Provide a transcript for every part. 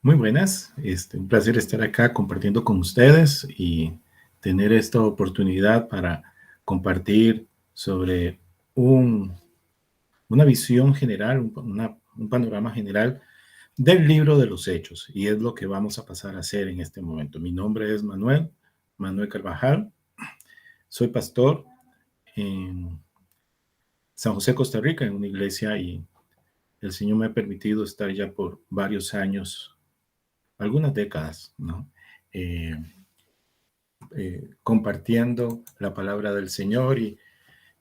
Muy buenas, un placer estar acá compartiendo con ustedes y tener esta oportunidad para compartir sobre un- una visión general, un panorama general del libro de los Hechos, y es lo que vamos a pasar a hacer en este momento. Mi nombre es Manuel Carvajal, soy pastor en San José, Costa Rica, en una iglesia, y el Señor me ha permitido estar ya por varios años, algunas décadas, ¿no? Eh, Compartiendo la palabra del Señor y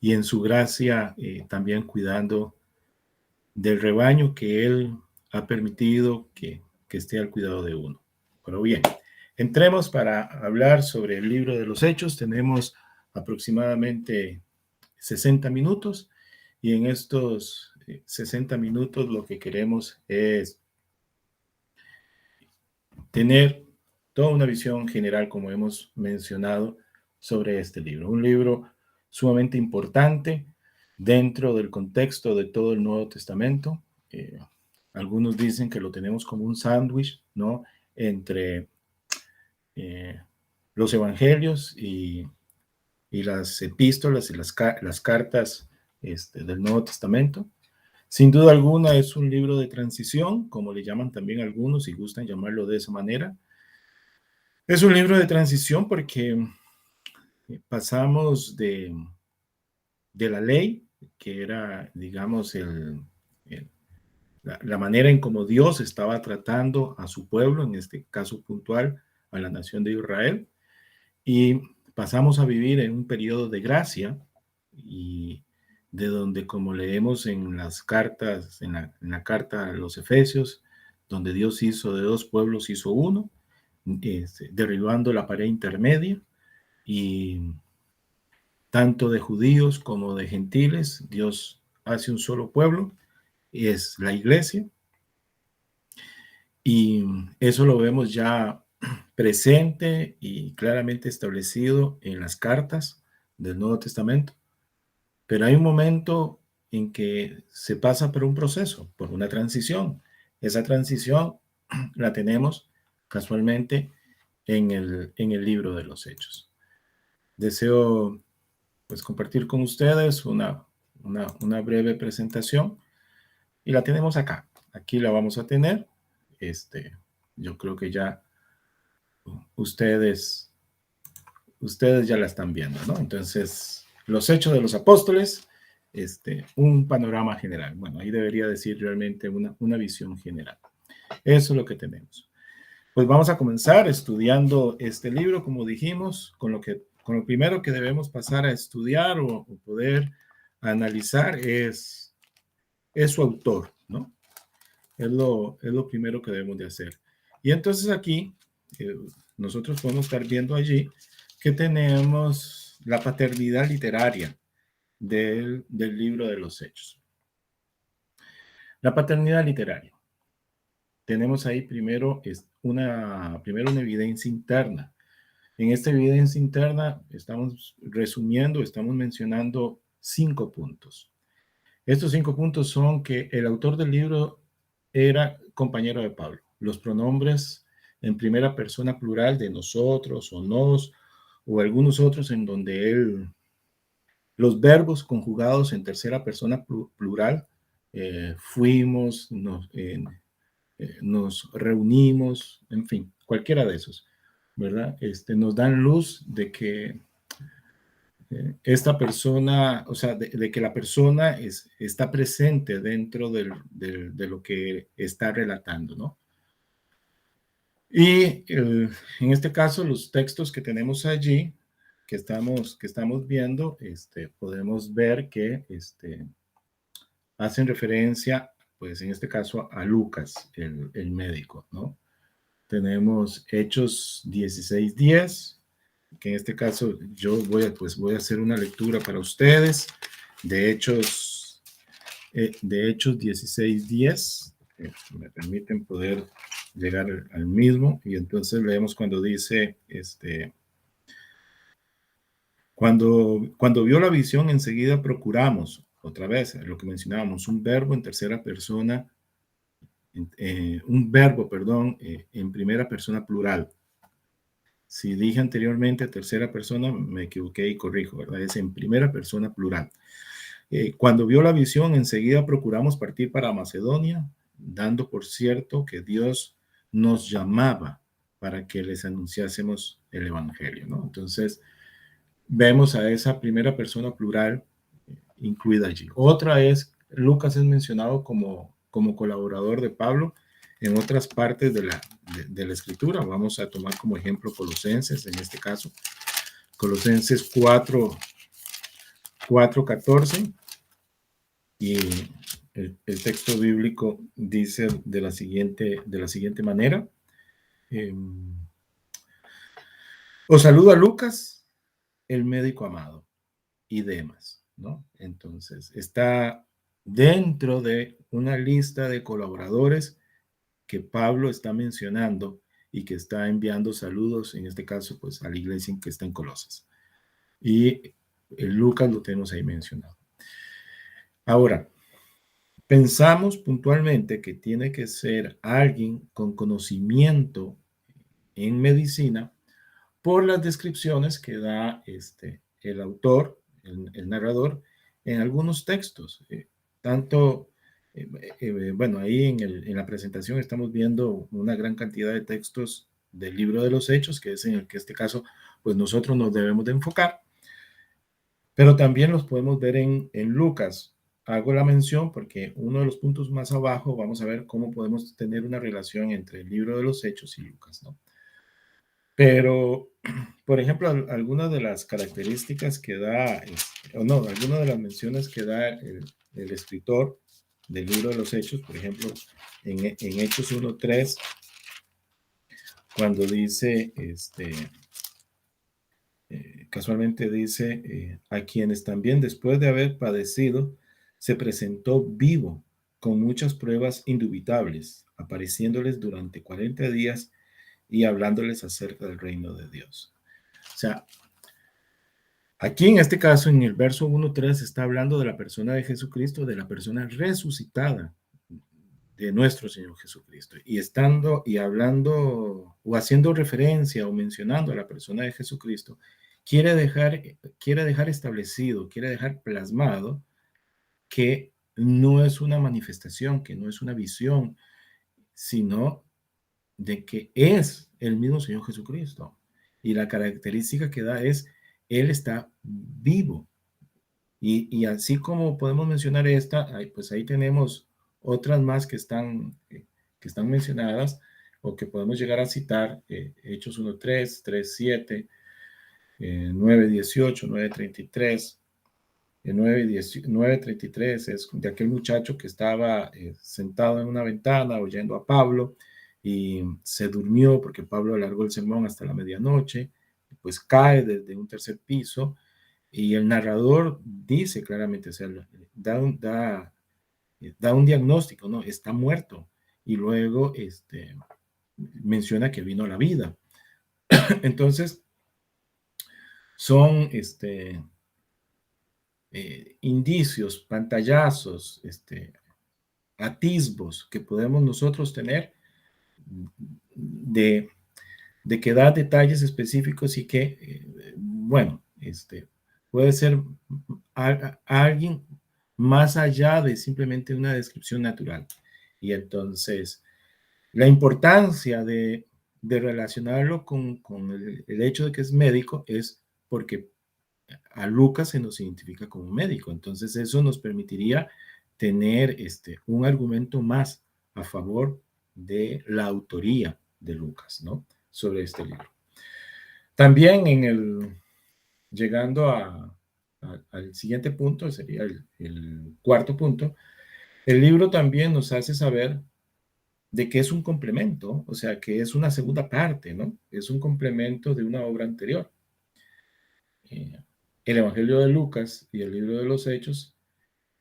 en su gracia también cuidando del rebaño que Él ha permitido que esté al cuidado de uno. Pero bien, entremos para hablar sobre el libro de los Hechos. Tenemos aproximadamente 60 minutos y en estos 60 minutos lo que queremos es tener toda una visión general, como hemos mencionado, sobre este libro. Un libro sumamente importante dentro del contexto de todo el Nuevo Testamento. Algunos dicen que lo tenemos como un sándwich, ¿no? Entre eh, los evangelios y las epístolas y las cartas del Nuevo Testamento. Sin duda alguna es un libro de transición, como le llaman también algunos y gustan llamarlo de esa manera. Es un libro de transición porque pasamos de la ley, que era, digamos, la manera en cómo Dios estaba tratando a su pueblo, en este caso puntual, a la nación de Israel, y pasamos a vivir en un periodo de gracia, y de donde, como leemos en las cartas, en la carta a los Efesios, donde Dios hizo de dos pueblos, hizo uno, derribando la pared intermedia, y tanto de judíos como de gentiles, Dios hace un solo pueblo, y es la iglesia, y eso lo vemos ya presente y claramente establecido en las cartas del Nuevo Testamento. Pero hay un momento en que se pasa por un proceso, por una transición. Esa transición la tenemos casualmente en el libro de los Hechos. Deseo pues compartir con ustedes una breve presentación y la tenemos acá. Aquí la vamos a tener. Yo creo que ya ustedes, ustedes ya la están viendo, ¿no? Entonces, los Hechos de los Apóstoles, un panorama general. Bueno, ahí debería decir realmente una visión general. Eso es lo que tenemos. Pues vamos a comenzar estudiando este libro, como dijimos, con lo primero que debemos pasar a estudiar o poder analizar es su autor, ¿no? Es lo primero que debemos de hacer. Y entonces aquí eh, nosotros podemos estar viendo allí que tenemos la paternidad literaria del libro de los Hechos. La paternidad literaria. Tenemos ahí primero una evidencia interna. En esta evidencia interna estamos resumiendo, estamos mencionando 5 puntos. Estos 5 puntos son que el autor del libro era compañero de Pablo. Los pronombres en primera persona plural de nosotros o nos o algunos otros en donde los verbos conjugados en tercera persona plural, fuimos, nos reunimos, en fin, cualquiera de esos, ¿verdad? Nos dan luz de que esta persona, o sea, de que la persona está presente dentro de lo que está relatando, ¿no? Y en este caso, los textos que tenemos allí, que estamos viendo, podemos ver que hacen referencia, pues en este caso, a Lucas, el médico, ¿no? Tenemos Hechos 16:10, que en este caso yo voy a hacer una lectura para ustedes de Hechos 16:10. Me permiten poder llegar al mismo, y entonces leemos cuando dice, cuando vio la visión, enseguida procuramos, otra vez, lo que mencionábamos, un verbo en tercera persona un verbo, perdón, en primera persona plural. Si dije anteriormente tercera persona, me equivoqué y corrijo, ¿verdad? Es en primera persona plural. Cuando vio la visión, enseguida procuramos partir para Macedonia, dando por cierto que Dios nos llamaba para que les anunciásemos el Evangelio, ¿no? Entonces, vemos a esa primera persona plural incluida allí. Otra es, Lucas es mencionado como colaborador de Pablo en otras partes de la escritura. Vamos a tomar como ejemplo Colosenses, en este caso, Colosenses 4:14, y el texto bíblico dice de la siguiente manera. Os saluda Lucas, el médico amado, y demás, ¿no? Entonces, está dentro de una lista de colaboradores que Pablo está mencionando y que está enviando saludos, en este caso, pues a la iglesia que está en Colosas. Y Lucas lo tenemos ahí mencionado. Ahora, pensamos puntualmente que tiene que ser alguien con conocimiento en medicina por las descripciones que da el autor, el narrador, en algunos textos. Bueno, ahí en la presentación estamos viendo una gran cantidad de textos del libro de los Hechos, que es en el que este caso, pues nosotros nos debemos de enfocar, pero también los podemos ver en Lucas. Hago la mención porque uno de los puntos más abajo vamos a ver cómo podemos tener una relación entre el libro de los Hechos y Lucas, ¿no? Pero, por ejemplo, algunas de las características que da, o no, algunas de las menciones que da el escritor del libro de los Hechos, por ejemplo, en Hechos 1:3, cuando dice, casualmente dice, a quienes también después de haber padecido, se presentó vivo con muchas pruebas indubitables, apareciéndoles durante 40 días y hablándoles acerca del reino de Dios. O sea, aquí en este caso, en el verso 1:3, está hablando de la persona de Jesucristo, de la persona resucitada de nuestro Señor Jesucristo. Y estando y hablando o haciendo referencia o mencionando a la persona de Jesucristo, quiere dejar establecido, quiere dejar plasmado que no es una manifestación, que no es una visión, sino de que es el mismo Señor Jesucristo. Y la característica que da es, Él está vivo. Y así como podemos mencionar esta, pues ahí tenemos otras más que están mencionadas o que podemos llegar a citar, Hechos 1:3, 3:7, 9:18, 9:33. 9:33 es de aquel muchacho que estaba sentado en una ventana oyendo a Pablo y se durmió porque Pablo alargó el sermón hasta la medianoche, pues cae desde un tercer piso y el narrador dice claramente, o sea, da un diagnóstico, ¿no? Está muerto y luego menciona que vino a la vida. Entonces, son indicios, pantallazos, atisbos que podemos nosotros tener de, de que da detalles específicos y que, bueno, puede ser alguien más allá de simplemente una descripción natural. Y entonces, la importancia de relacionarlo con el hecho de que es médico es porque a Lucas se nos identifica como médico. Entonces, eso nos permitiría tener un argumento más a favor de la autoría de Lucas, ¿no? Sobre este libro. También llegando al siguiente punto, sería el cuarto punto, el libro también nos hace saber de que es un complemento, o sea, que es una segunda parte, ¿no? Es un complemento de una obra anterior. El Evangelio de Lucas y el libro de los Hechos,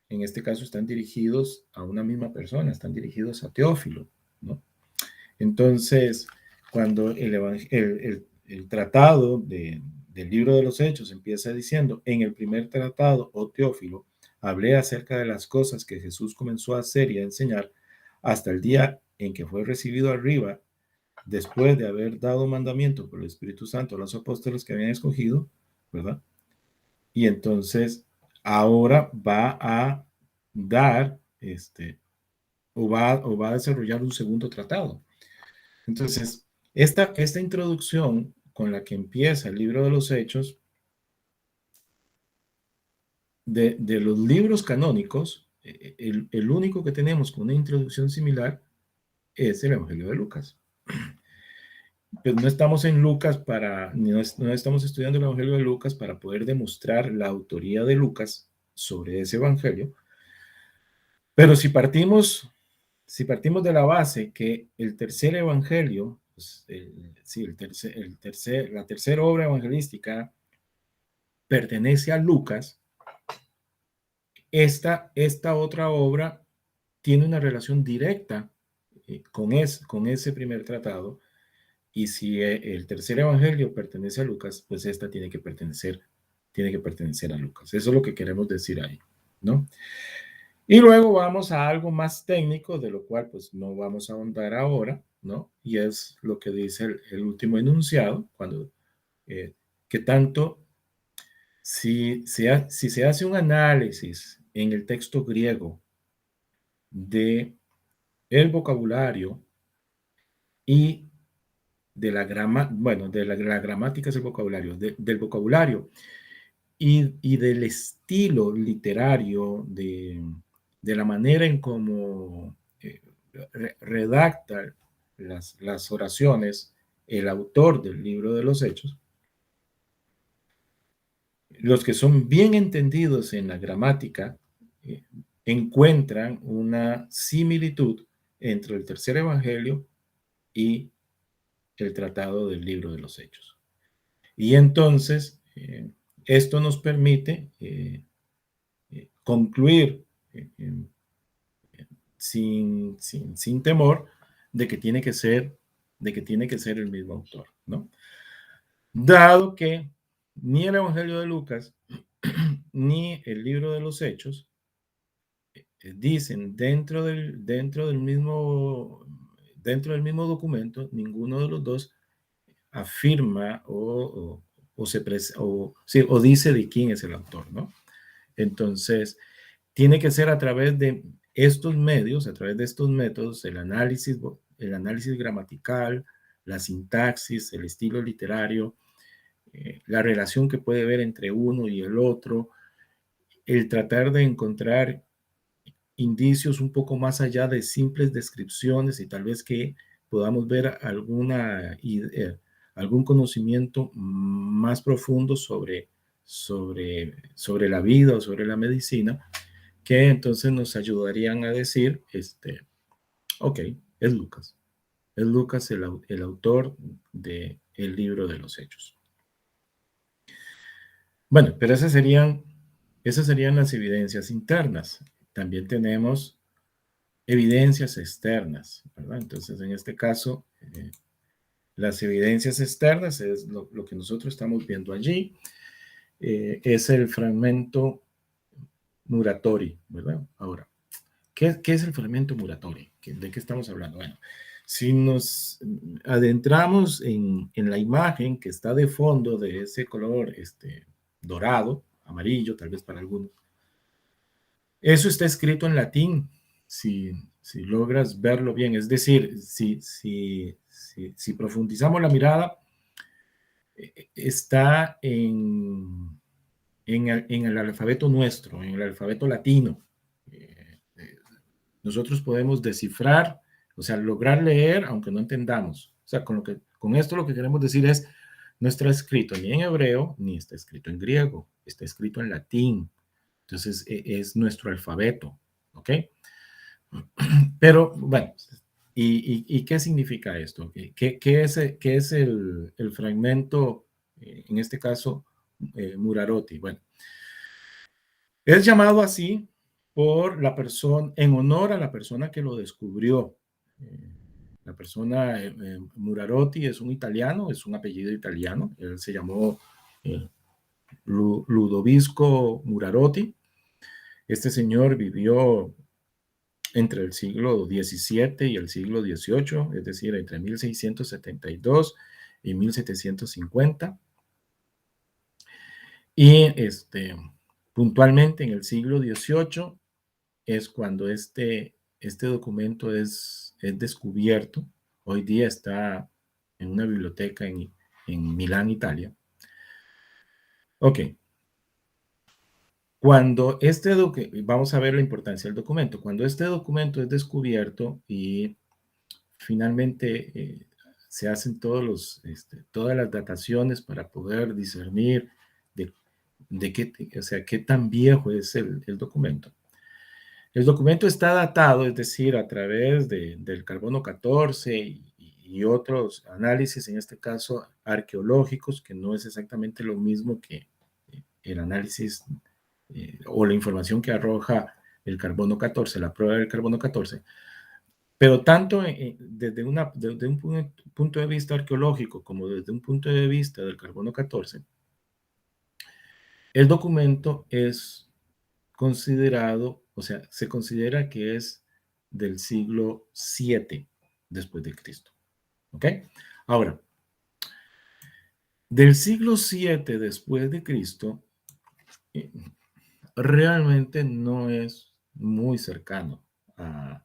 en este caso, están dirigidos a una misma persona, están dirigidos a Teófilo, ¿no? Entonces, cuando el tratado del libro de los Hechos empieza diciendo, en el primer tratado, oh Teófilo, hablé acerca de las cosas que Jesús comenzó a hacer y a enseñar hasta el día en que fue recibido arriba después de haber dado mandamiento por el Espíritu Santo a los apóstoles que habían escogido, ¿verdad? Y entonces ahora va a dar, o va a desarrollar un segundo tratado. Entonces, esta introducción con la que empieza el libro de los Hechos, de los libros canónicos, el único que tenemos con una introducción similar es el Evangelio de Lucas. Pues no estamos en Lucas no estamos estudiando el Evangelio de Lucas para poder demostrar la autoría de Lucas sobre ese Evangelio, pero si partimos de la base que el tercer Evangelio, pues, la tercera obra evangelística pertenece a Lucas, esta otra obra tiene una relación directa con ese primer tratado. Y si el tercer evangelio pertenece a Lucas, pues esta tiene que pertenecer a Lucas. Eso es lo que queremos decir ahí, ¿no? Y luego vamos a algo más técnico, de lo cual pues no vamos a ahondar ahora, ¿no? Y es lo que dice el último enunciado, cuando, que tanto, si se hace un análisis en el texto griego de el vocabulario y de la la gramática es el vocabulario, del vocabulario y del estilo literario, de la manera en cómo redacta las oraciones el autor del libro de los Hechos, los que son bien entendidos en la gramática encuentran una similitud entre el tercer evangelio y el tratado del libro de los Hechos. Y entonces, esto nos permite concluir sin temor de que tiene que ser el mismo autor, ¿no? Dado que ni el Evangelio de Lucas ni el libro de los Hechos dicen dentro del mismo documento, ninguno de los dos afirma o dice de quién es el autor, ¿no? Entonces, tiene que ser a través de estos medios, a través de estos métodos, el análisis gramatical, la sintaxis, el estilo literario, la relación que puede haber entre uno y el otro, el tratar de encontrar indicios un poco más allá de simples descripciones y tal vez que podamos ver algún conocimiento más profundo sobre la vida o sobre la medicina, que entonces nos ayudarían a decir, ok, es Lucas. Es Lucas el autor del libro de los Hechos. Bueno, pero esas serían las evidencias internas. También tenemos evidencias externas, ¿verdad? Entonces, en este caso, las evidencias externas es lo que nosotros estamos viendo allí. Es el fragmento Muratori, ¿verdad? Ahora, ¿qué es el fragmento Muratori? ¿De qué estamos hablando? Bueno, si nos adentramos en la imagen que está de fondo de ese color dorado, amarillo, tal vez para algunos, eso está escrito en latín, si logras verlo bien. Es decir, si profundizamos la mirada, está en el alfabeto nuestro, en el alfabeto latino. Nosotros podemos descifrar, o sea, lograr leer, aunque no entendamos. O sea, con esto lo que queremos decir es, no está escrito ni en hebreo, ni está escrito en griego, está escrito en latín. Entonces, es nuestro alfabeto, ¿ok? Pero, bueno, ¿y qué significa esto? ¿Qué es el fragmento, en este caso, Murarotti? Bueno, es llamado así por la persona, en honor a la persona que lo descubrió. La persona, Murarotti, es un italiano, es un apellido italiano. Él se llamó Ludovico Murarotti. Este señor vivió entre el siglo XVII y el siglo XVIII, es decir, entre 1672 y 1750. Y puntualmente en el siglo XVIII es cuando este documento es descubierto. Hoy día está en una biblioteca en Milán, Italia. Ok. Cuando vamos a ver la importancia del documento. Cuando este documento es descubierto y finalmente se hacen todas las dataciones para poder discernir qué tan viejo es el documento. El documento está datado, es decir, a través del carbono 14 y otros análisis, en este caso arqueológicos, que no es exactamente lo mismo que el análisis o la información que arroja el carbono 14, la prueba del carbono 14, pero tanto desde un punto de vista arqueológico como desde un punto de vista del carbono 14, el documento es considerado, o sea, se considera que es del siglo VII después de Cristo. ¿Ok? Ahora, del siglo VII después de Cristo, realmente no es muy cercano al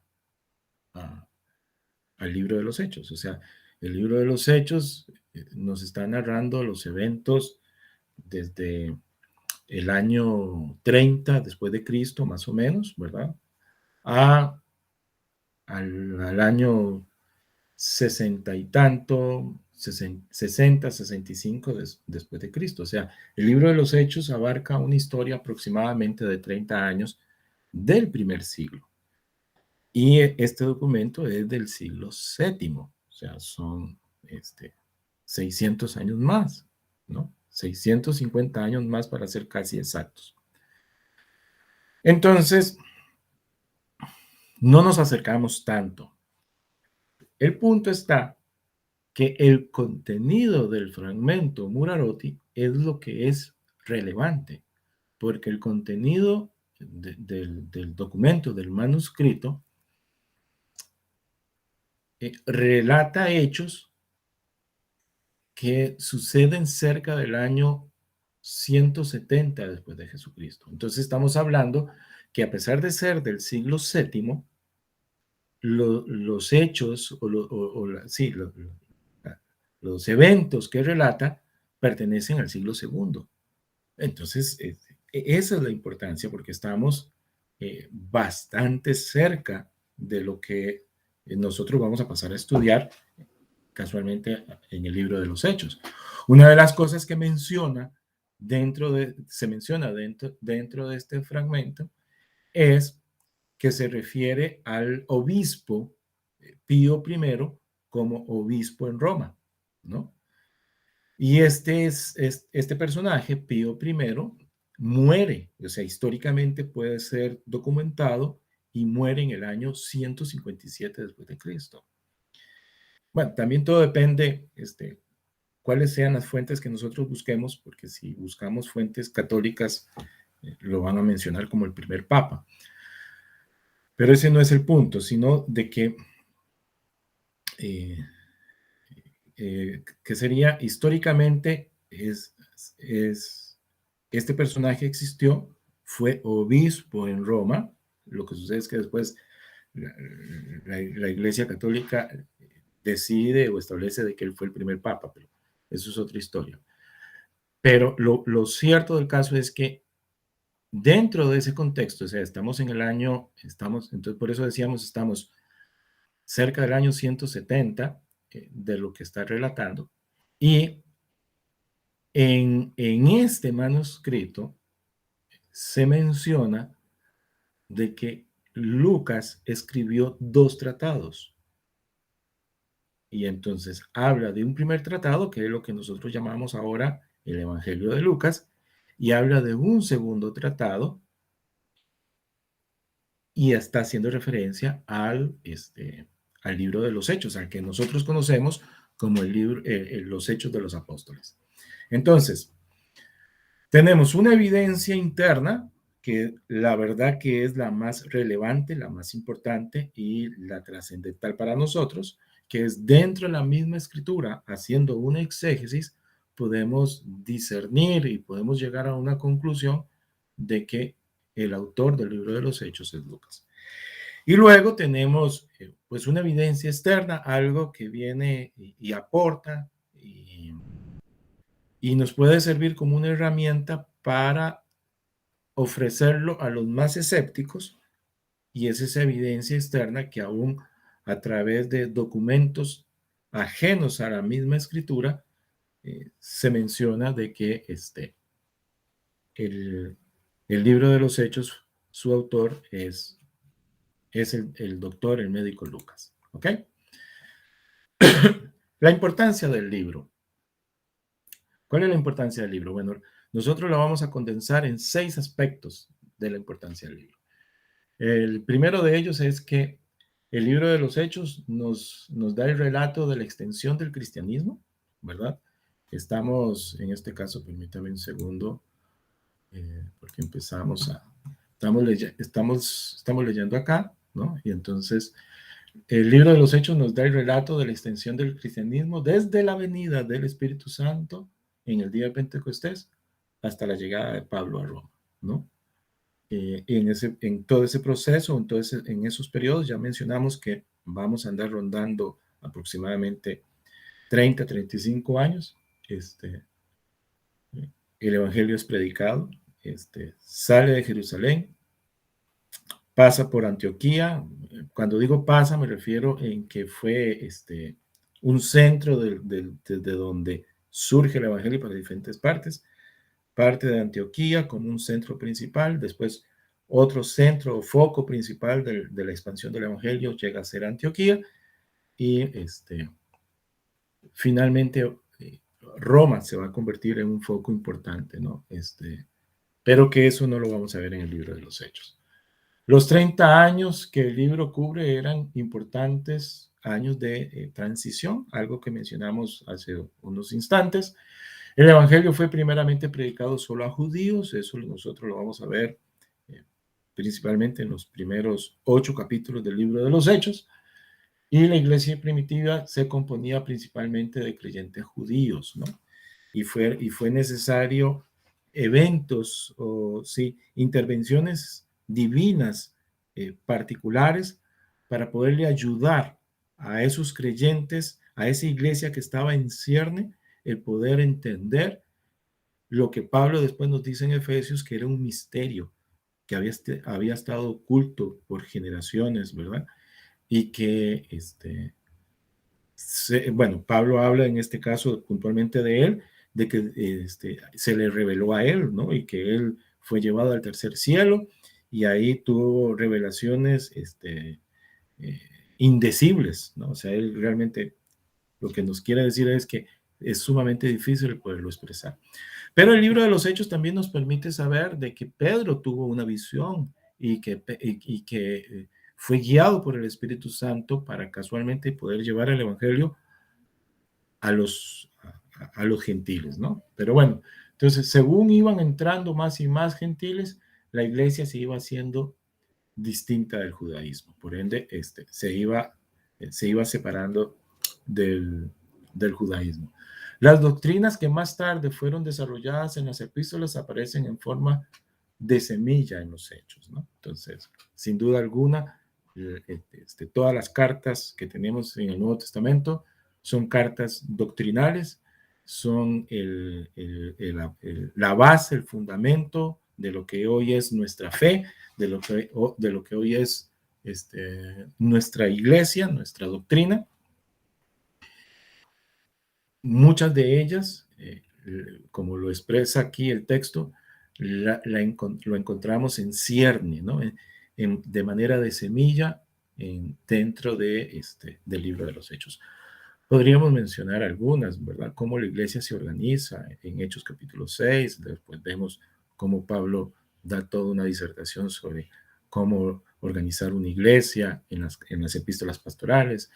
libro de los Hechos. O sea, el libro de los Hechos nos está narrando los eventos desde el año 30 después de Cristo, más o menos, ¿verdad? Al año 60 y tanto, 60, 65 después de Cristo. O sea, el libro de los Hechos abarca una historia aproximadamente de 30 años del primer siglo. Y este documento es del siglo VII, o sea, son 600 años más, ¿no? 650 años más para ser casi exactos. Entonces, no nos acercamos tanto. El punto está que el contenido del fragmento Murarotti es lo que es relevante, porque el contenido del documento, del manuscrito, relata hechos que suceden cerca del año 170 después de Jesucristo. Entonces estamos hablando que a pesar de ser del siglo VII, los hechos los eventos que relata pertenecen al siglo II. Entonces, esa es la importancia porque estamos bastante cerca de lo que nosotros vamos a pasar a estudiar casualmente en el libro de los Hechos. Una de las cosas que se menciona dentro de este fragmento es que se refiere al obispo Pío I como obispo en Roma, ¿no? Y este personaje, Pío I, muere, o sea, históricamente puede ser documentado y muere en el año 157 después de Cristo. Bueno, también todo depende, cuáles sean las fuentes que nosotros busquemos, porque si buscamos fuentes católicas, lo van a mencionar como el primer papa. Pero ese no es el punto, sino de que sería históricamente este personaje existió, fue obispo en Roma. Lo que sucede es que después la Iglesia Católica decide o establece de que él fue el primer papa, pero eso es otra historia. Pero lo cierto del caso es que dentro de ese contexto, o sea, entonces por eso decíamos, estamos cerca del año 170 de lo que está relatando, y en este manuscrito se menciona de que Lucas escribió 2 tratados. Y entonces habla de un primer tratado, que es lo que nosotros llamamos ahora el Evangelio de Lucas, y habla de un segundo tratado, y está haciendo referencia al libro de los Hechos, al que nosotros conocemos como el libro, los Hechos de los Apóstoles. Entonces, tenemos una evidencia interna que la verdad que es la más relevante, la más importante y la trascendental para nosotros, que es dentro de la misma escritura, haciendo una exégesis, podemos discernir y podemos llegar a una conclusión de que el autor del libro de los Hechos es Lucas. Y luego tenemos pues una evidencia externa, algo que viene y aporta y nos puede servir como una herramienta para ofrecerlo a los más escépticos, y es esa evidencia externa que aún a través de documentos ajenos a la misma escritura se menciona de que el, el libro de los Hechos, su autor es el doctor, el médico Lucas. ¿Ok? La importancia del libro. ¿Cuál es la importancia del libro? Bueno, nosotros lo vamos a condensar en 6 aspectos de la importancia del libro. El primero de ellos es que el libro de los Hechos nos da el relato de la extensión del cristianismo, ¿verdad? Estamos, en este caso, permítame un segundo, porque estamos leyendo acá, ¿no? Y entonces, el libro de los Hechos nos da el relato de la extensión del cristianismo desde la venida del Espíritu Santo en el día de Pentecostés hasta la llegada de Pablo a Roma, ¿no? En todo ese proceso, en esos periodos, ya mencionamos que vamos a andar rondando aproximadamente 35 años. El Evangelio es predicado, sale de Jerusalén, pasa por Antioquía. Cuando digo pasa, me refiero en que fue un centro desde donde surge el Evangelio para diferentes partes. Parte de Antioquía como un centro principal, después otro centro o foco principal de la expansión del Evangelio llega a ser Antioquía y finalmente Roma se va a convertir en un foco importante, ¿no? Pero que eso no lo vamos a ver en el libro de los Hechos. Los 30 años que el libro cubre eran importantes años de transición, algo que mencionamos hace unos instantes. El Evangelio fue primeramente predicado solo a judíos, eso nosotros lo vamos a ver principalmente en los primeros 8 capítulos del libro de los Hechos, y la iglesia primitiva se componía principalmente de creyentes judíos, ¿no? Y fue necesario eventos o sí, intervenciones divinas particulares para poderle ayudar a esos creyentes, a esa iglesia que estaba en cierne, el poder entender lo que Pablo después nos dice en Efesios, que era un misterio, que había estado oculto por generaciones, ¿verdad? Y que, bueno, Pablo habla en este caso puntualmente de él, de que se le reveló a él, ¿no? Y que él fue llevado al tercer cielo y ahí tuvo revelaciones eh, indecibles, ¿no? O sea, él realmente lo que nos quiere decir es que es sumamente difícil poderlo expresar. Pero el libro de los Hechos también nos permite saber de que Pedro tuvo una visión y que fue guiado por el Espíritu Santo para casualmente poder llevar el Evangelio a los gentiles, ¿no? Pero bueno, entonces según iban entrando más y más gentiles, la iglesia se iba haciendo distinta del judaísmo. Por ende, se iba separando del judaísmo. Las doctrinas que más tarde fueron desarrolladas en las epístolas aparecen en forma de semilla en los hechos, ¿no? Entonces, sin duda alguna, todas las cartas que tenemos en el Nuevo Testamento son cartas doctrinales, son la base, el fundamento de lo que hoy es nuestra fe, de lo que hoy es nuestra iglesia, nuestra doctrina. Muchas de ellas, como lo expresa aquí el texto, lo encontramos en cierne, ¿no? De manera de semilla dentro del libro de los Hechos. Podríamos mencionar algunas, ¿verdad? Cómo la iglesia se organiza en Hechos capítulo 6, después vemos cómo Pablo da toda una disertación sobre cómo organizar una iglesia en las epístolas pastorales.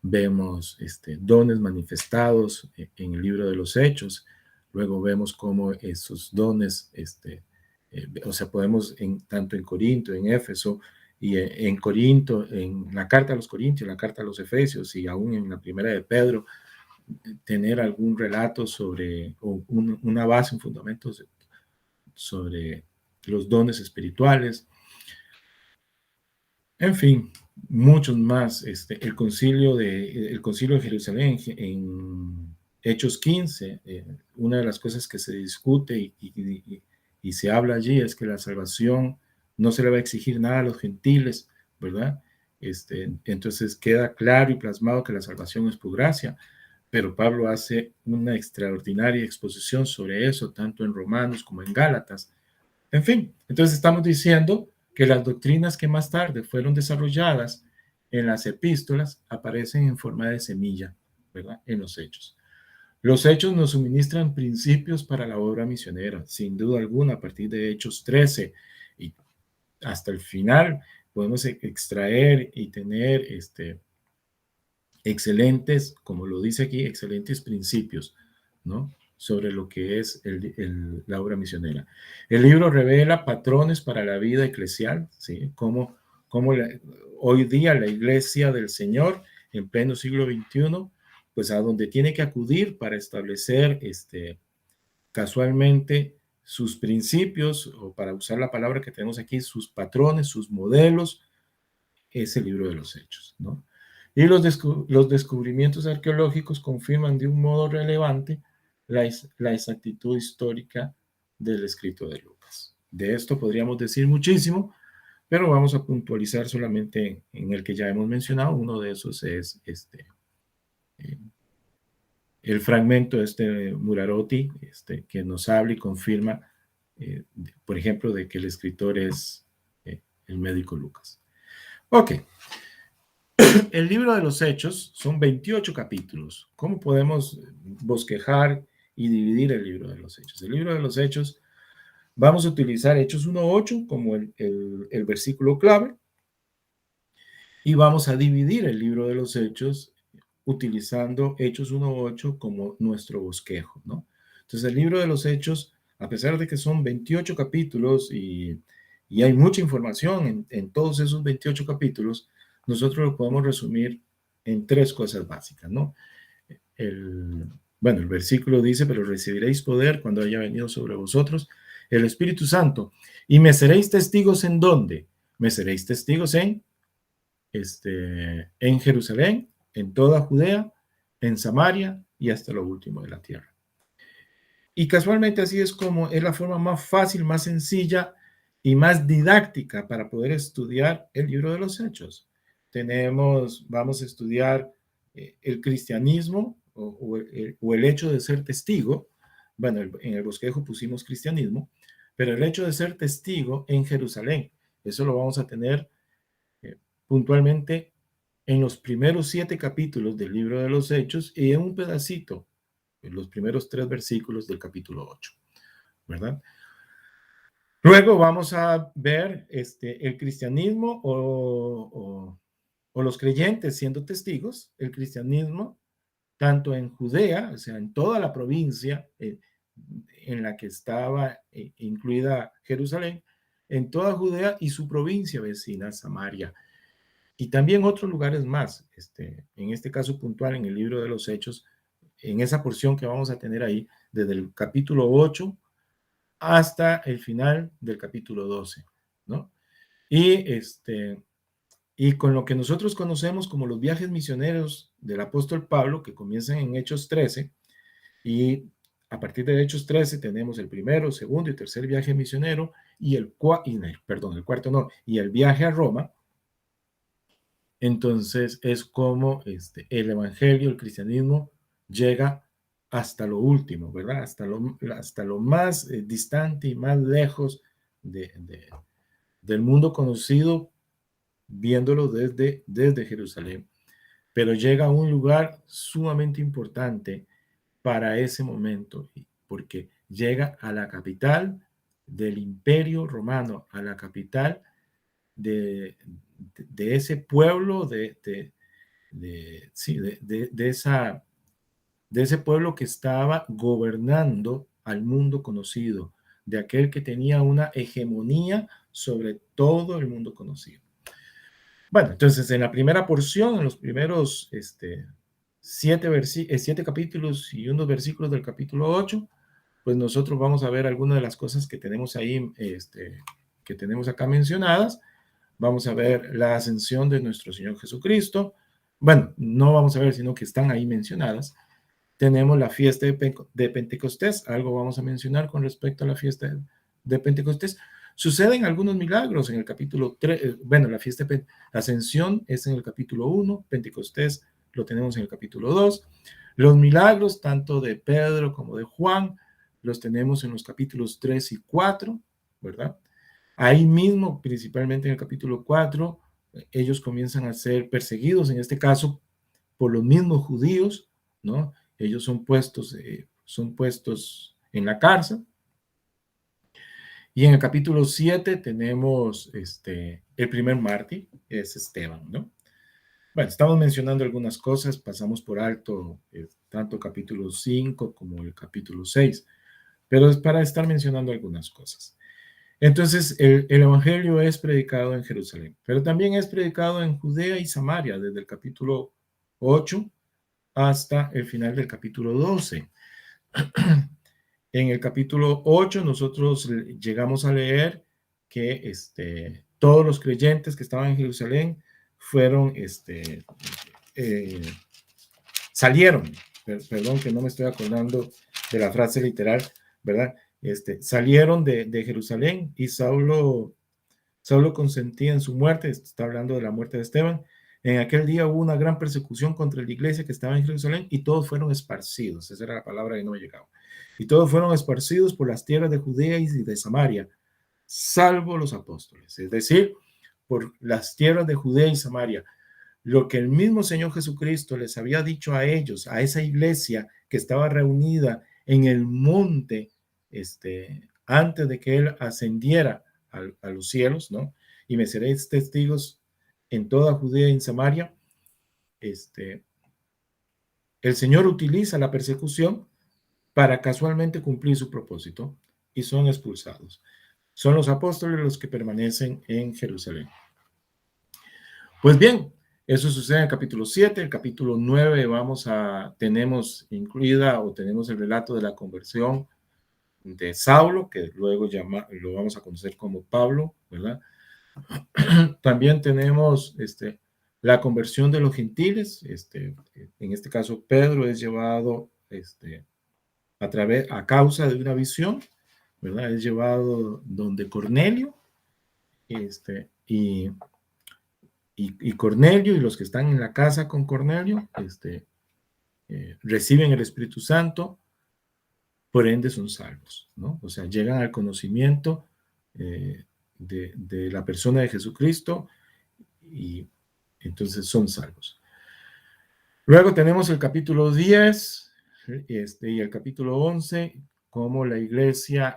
Vemos dones manifestados en el libro de los Hechos. Luego vemos cómo esos dones O sea, podemos tanto en Corinto, en Éfeso, y en Corinto, en la carta a los Corintios, en la carta a los Efesios, y aún en la primera de Pedro, tener algún relato sobre, o una base, un fundamento sobre los dones espirituales. En fin, muchos más. El concilio de Jerusalén en Hechos 15, una de las cosas que se discute y se habla allí es que la salvación no se le va a exigir nada a los gentiles, ¿verdad? Entonces queda claro y plasmado que la salvación es por gracia, pero Pablo hace una extraordinaria exposición sobre eso, tanto en Romanos como en Gálatas. En fin, entonces estamos diciendo que las doctrinas que más tarde fueron desarrolladas en las epístolas aparecen en forma de semilla, ¿verdad? En los hechos. Los hechos nos suministran principios para la obra misionera, sin duda alguna, a partir de Hechos 13 y hasta el final podemos extraer y tener excelentes, como lo dice aquí, excelentes principios, ¿no? Sobre lo que es la obra misionera. El libro revela patrones para la vida eclesial, ¿sí? Cómo hoy día la iglesia del Señor, en pleno siglo XXI, pues a donde tiene que acudir para establecer casualmente sus principios, o para usar la palabra que tenemos aquí, sus patrones, sus modelos, es el libro de los Hechos, ¿no? Y los descubrimientos arqueológicos confirman de un modo relevante la exactitud histórica del escrito de Lucas. De esto podríamos decir muchísimo, pero vamos a puntualizar solamente en el que ya hemos mencionado. Uno de esos es eh, el fragmento de Murarotti, que nos habla y confirma, por ejemplo, de que el escritor es el médico Lucas. Ok. El libro de los Hechos son 28 capítulos. ¿Cómo podemos bosquejar y dividir el libro de los Hechos? El libro de los Hechos, vamos a utilizar Hechos 1.8 como el versículo clave, y vamos a dividir el libro de los Hechos utilizando Hechos 1.8 como nuestro bosquejo, ¿no? Entonces el libro de los Hechos, a pesar de que son 28 capítulos y hay mucha información en todos esos 28 capítulos, nosotros lo podemos resumir en tres cosas básicas, ¿no? Bueno, el versículo dice, pero recibiréis poder cuando haya venido sobre vosotros el Espíritu Santo, y me seréis testigos ¿en dónde? Me seréis testigos en Jerusalén, en toda Judea, en Samaria y hasta lo último de la tierra. Y casualmente así es como es la forma más fácil, más sencilla y más didáctica para poder estudiar el libro de los Hechos. Vamos a estudiar el cristianismo o el hecho de ser testigo. Bueno, en el bosquejo pusimos cristianismo, pero el hecho de ser testigo en Jerusalén, eso lo vamos a tener puntualmente en los primeros 7 capítulos del libro de los Hechos y en un pedacito, en los primeros 3 versículos del capítulo 8, ¿verdad? Luego vamos a ver el cristianismo o los creyentes siendo testigos, el cristianismo tanto en Judea, o sea, en toda la provincia en la que estaba incluida Jerusalén, en toda Judea y su provincia vecina, Samaria, y también otros lugares más, en este caso puntual en el libro de los Hechos, en esa porción que vamos a tener ahí, desde el capítulo 8 hasta el final del capítulo 12, ¿no? Y, y con lo que nosotros conocemos como los viajes misioneros del apóstol Pablo, que comienzan en Hechos 13, y a partir de Hechos 13 tenemos el primero, segundo y tercer viaje misionero, y el cuarto no, y el viaje a Roma. Entonces es como el evangelio, el cristianismo llega hasta lo último, ¿verdad? Hasta lo más distante y más lejos del mundo conocido, viéndolo desde Jerusalén. Pero llega a un lugar sumamente importante para ese momento, porque llega a la capital del Imperio Romano, a la capital de ese pueblo, sí, de ese pueblo que estaba gobernando al mundo conocido, de aquel que tenía una hegemonía sobre todo el mundo conocido. Bueno, entonces en la primera porción, en los primeros 7 capítulos y unos versículos del capítulo 8, pues nosotros vamos a ver algunas de las cosas que tenemos ahí, que tenemos acá mencionadas. Vamos a ver la ascensión de nuestro Señor Jesucristo. Bueno, no vamos a ver, sino que están ahí mencionadas. Tenemos la fiesta de Pentecostés, algo vamos a mencionar con respecto a la fiesta de Pentecostés. Suceden algunos milagros en el capítulo 3, bueno, la fiesta de Ascensión es en el capítulo 1, Pentecostés lo tenemos en el capítulo 2. Los milagros, tanto de Pedro como de Juan, los tenemos en los capítulos 3 y 4, ¿verdad? Ahí mismo, principalmente en el capítulo 4, ellos comienzan a ser perseguidos, en este caso, por los mismos judíos, ¿no? Ellos son puestos en la cárcel. Y en el capítulo 7 tenemos el primer mártir, es Esteban, ¿no? Bueno, estamos mencionando algunas cosas, pasamos por alto tanto el capítulo 5 como el capítulo 6, pero es para estar mencionando algunas cosas. Entonces, el evangelio es predicado en Jerusalén, pero también es predicado en Judea y Samaria, desde el capítulo 8 hasta el final del capítulo 12. En el capítulo 8 nosotros llegamos a leer que todos los creyentes que estaban en Jerusalén fueron, salieron, perdón que no me estoy acordando de la frase literal, ¿verdad? Salieron de Jerusalén y Saulo consentía en su muerte, está hablando de la muerte de Esteban. En aquel día hubo una gran persecución contra la iglesia que estaba en Jerusalén y todos fueron esparcidos, esa era la palabra que no me llegaba. Y todos fueron esparcidos por las tierras de Judea y de Samaria, salvo los apóstoles, es decir, por las tierras de Judea y Samaria. Lo que el mismo Señor Jesucristo les había dicho a ellos, a esa iglesia que estaba reunida en el monte, antes de que Él ascendiera a los cielos, ¿no? Y me seréis testigos en toda Judea y en Samaria. El Señor utiliza la persecución para casualmente cumplir su propósito y son expulsados. Son los apóstoles los que permanecen en Jerusalén. Pues bien, eso sucede en el capítulo 7, el capítulo 9 tenemos incluida o tenemos el relato de la conversión de Saulo, que luego lo vamos a conocer como Pablo, ¿verdad? También tenemos la conversión de los gentiles, en este caso Pedro es llevado a causa de una visión, ¿verdad? Es llevado donde Cornelio, y Cornelio y los que están en la casa con Cornelio, reciben el Espíritu Santo, por ende son salvos, ¿no? O sea, llegan al conocimiento de la persona de Jesucristo y entonces son salvos. Luego tenemos el capítulo 10 y el capítulo 11, como la iglesia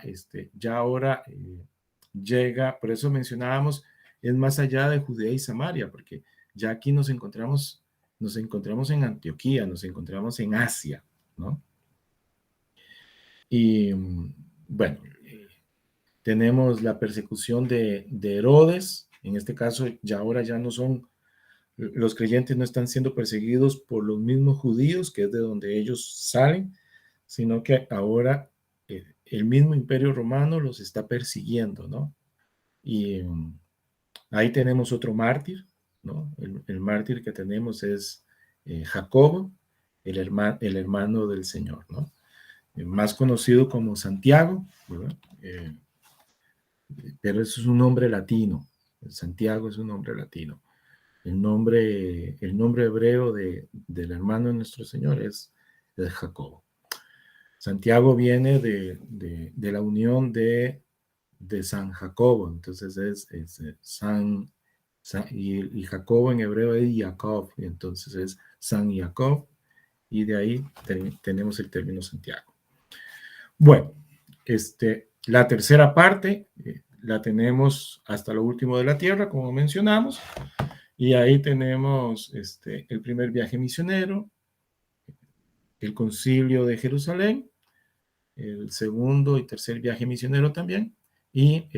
ya ahora llega, por eso mencionábamos, es más allá de Judea y Samaria, porque ya aquí nos encontramos en Antioquía, nos encontramos en Asia, ¿no? Y bueno, tenemos la persecución de Herodes, en este caso ya ahora ya no son, los creyentes no están siendo perseguidos por los mismos judíos, que es de donde ellos salen, sino que ahora el mismo imperio romano los está persiguiendo, ¿no? Y ahí tenemos otro mártir, ¿no? El mártir que tenemos es Jacobo, el hermano del Señor, ¿no? Más conocido como Santiago, ¿verdad? Pero eso es un nombre latino. Santiago es un nombre latino. El nombre hebreo del hermano de nuestro Señor es Jacobo. Santiago viene de la unión de San Jacobo, entonces es y Jacobo en hebreo es Jacob, y entonces es San Jacob, y de ahí tenemos el término Santiago. Bueno, la tercera parte la tenemos hasta lo último de la tierra, como mencionamos, y ahí tenemos el primer viaje misionero, el concilio de Jerusalén, el segundo y tercer viaje misionero también, y,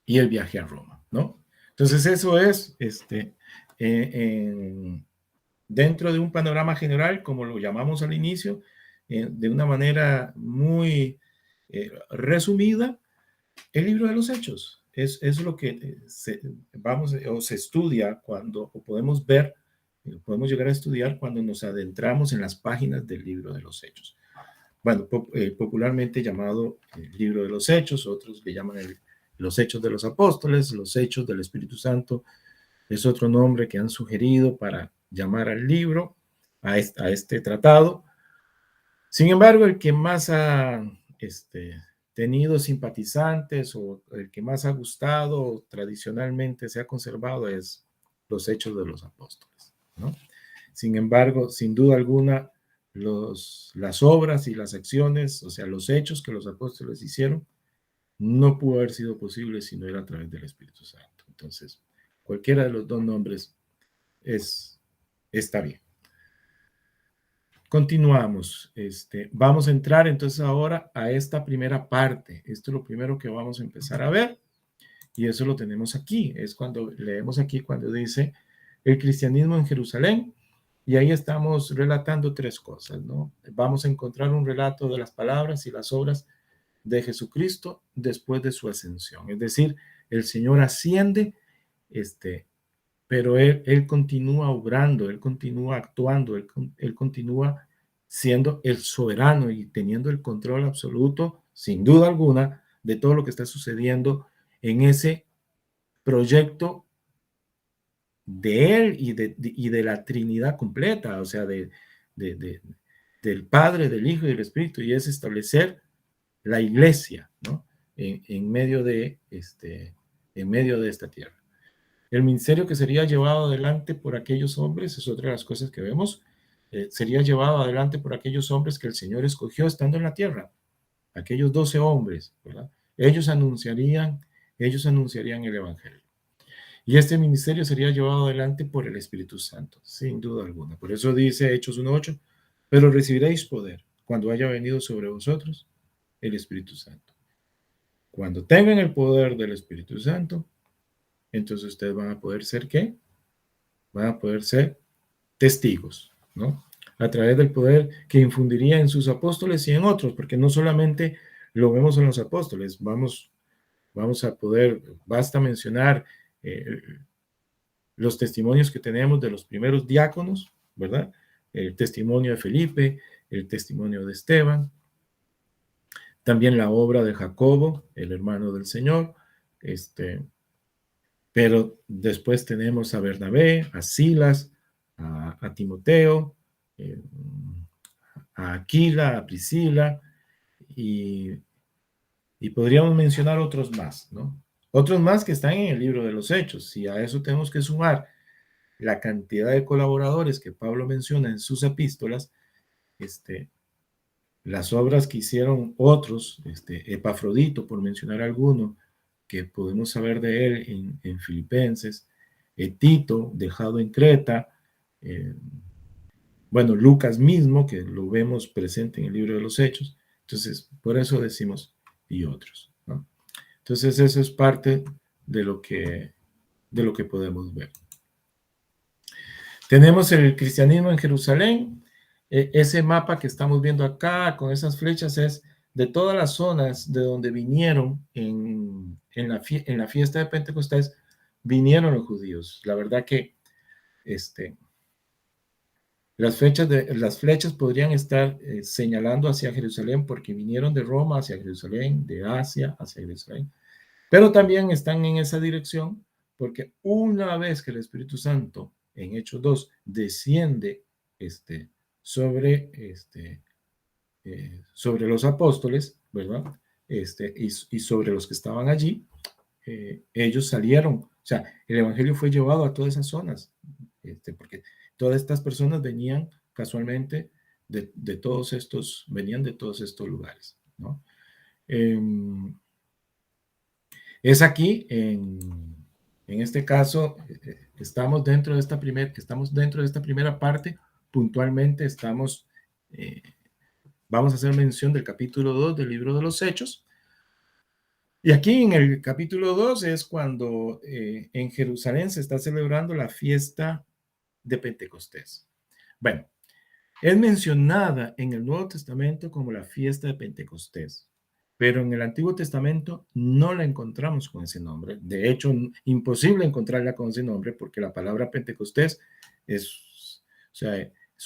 y el viaje a Roma, ¿no? Entonces eso es dentro de un panorama general, como lo llamamos al inicio, de una manera muy resumida, el libro de los Hechos. Es lo que se estudia cuando, o podemos ver, podemos llegar a estudiar cuando nos adentramos en las páginas del libro de los Hechos. Bueno, popularmente llamado el libro de los Hechos, otros le llaman los Hechos de los Apóstoles, los Hechos del Espíritu Santo, es otro nombre que han sugerido para llamar al libro, a este tratado. Sin embargo, el que más ha tenido simpatizantes o el que más ha gustado tradicionalmente se ha conservado es los Hechos de los Apóstoles, ¿no? Sin embargo, sin duda alguna, las obras y las acciones, o sea, los hechos que los apóstoles hicieron, no pudo haber sido posible si no era a través del Espíritu Santo. Entonces, cualquiera de los dos nombres está bien. Continuamos. Vamos a entrar entonces ahora a esta primera parte. Esto es lo primero que vamos a empezar a ver. Y eso lo tenemos aquí. Es cuando leemos aquí cuando dice el cristianismo en Jerusalén. Y ahí estamos relatando tres cosas, ¿no? Vamos a encontrar un relato de las palabras y las obras de Jesucristo después de su ascensión. Es decir, el Señor asciende, pero él continúa obrando, Él continúa actuando, él continúa siendo el soberano y teniendo el control absoluto, sin duda alguna, de todo lo que está sucediendo en ese proyecto de Él y de la Trinidad completa, o sea, del Padre, del Hijo y del Espíritu, y es establecer la iglesia, ¿no? En medio de esta tierra. El ministerio que sería llevado adelante por aquellos hombres, es otra de las cosas que vemos, sería llevado adelante por aquellos hombres que el Señor escogió estando en la tierra, aquellos 12 hombres, ¿verdad? Ellos anunciarían el Evangelio. Y este ministerio sería llevado adelante por el Espíritu Santo, sin duda alguna. Por eso dice Hechos 1:8, pero recibiréis poder cuando haya venido sobre vosotros el Espíritu Santo. Cuando tengan el poder del Espíritu Santo, entonces ustedes van a poder ser, ¿qué? Van a poder ser testigos, ¿no? A través del poder que infundiría en sus apóstoles y en otros, porque no solamente lo vemos en los apóstoles, vamos a poder, basta mencionar los testimonios que tenemos de los primeros diáconos, ¿verdad? El testimonio de Felipe, el testimonio de Esteban, también la obra de Jacobo, el hermano del Señor, pero después tenemos a Bernabé, a Silas, a Timoteo, a Aquila, a Priscila, y podríamos mencionar otros más, ¿no? Otros más que están en el libro de los Hechos, y a eso tenemos que sumar la cantidad de colaboradores que Pablo menciona en sus epístolas, las obras que hicieron otros, Epafrodito, por mencionar alguno, que podemos saber de él en Filipenses, Tito, dejado en Creta, bueno, Lucas mismo, que lo vemos presente en el libro de los Hechos. Entonces, por eso decimos y otros, ¿no? Entonces, eso es parte de lo que podemos ver. Tenemos el cristianismo en Jerusalén. Ese mapa que estamos viendo acá, con esas flechas, es de todas las zonas de donde vinieron en la fiesta de Pentecostés, vinieron los judíos. La verdad que las flechas podrían estar señalando hacia Jerusalén porque vinieron de Roma hacia Jerusalén, de Asia hacia Jerusalén, pero también están en esa dirección porque una vez que el Espíritu Santo en Hechos 2 desciende sobre, sobre los apóstoles, ¿verdad? Y sobre los que estaban allí, ellos salieron, o sea, el Evangelio fue llevado a todas esas zonas, porque todas estas personas venían casualmente venían de todos estos lugares, ¿no? Es aquí, en este caso, estamos dentro de esta primera parte, puntualmente estamos vamos a hacer mención del capítulo 2 del libro de los Hechos. Y aquí en el capítulo 2 es cuando en Jerusalén se está celebrando la fiesta de Pentecostés. Bueno, es mencionada en el Nuevo Testamento como la fiesta de Pentecostés, pero en el Antiguo Testamento no la encontramos con ese nombre. De hecho, imposible encontrarla con ese nombre porque la palabra Pentecostés es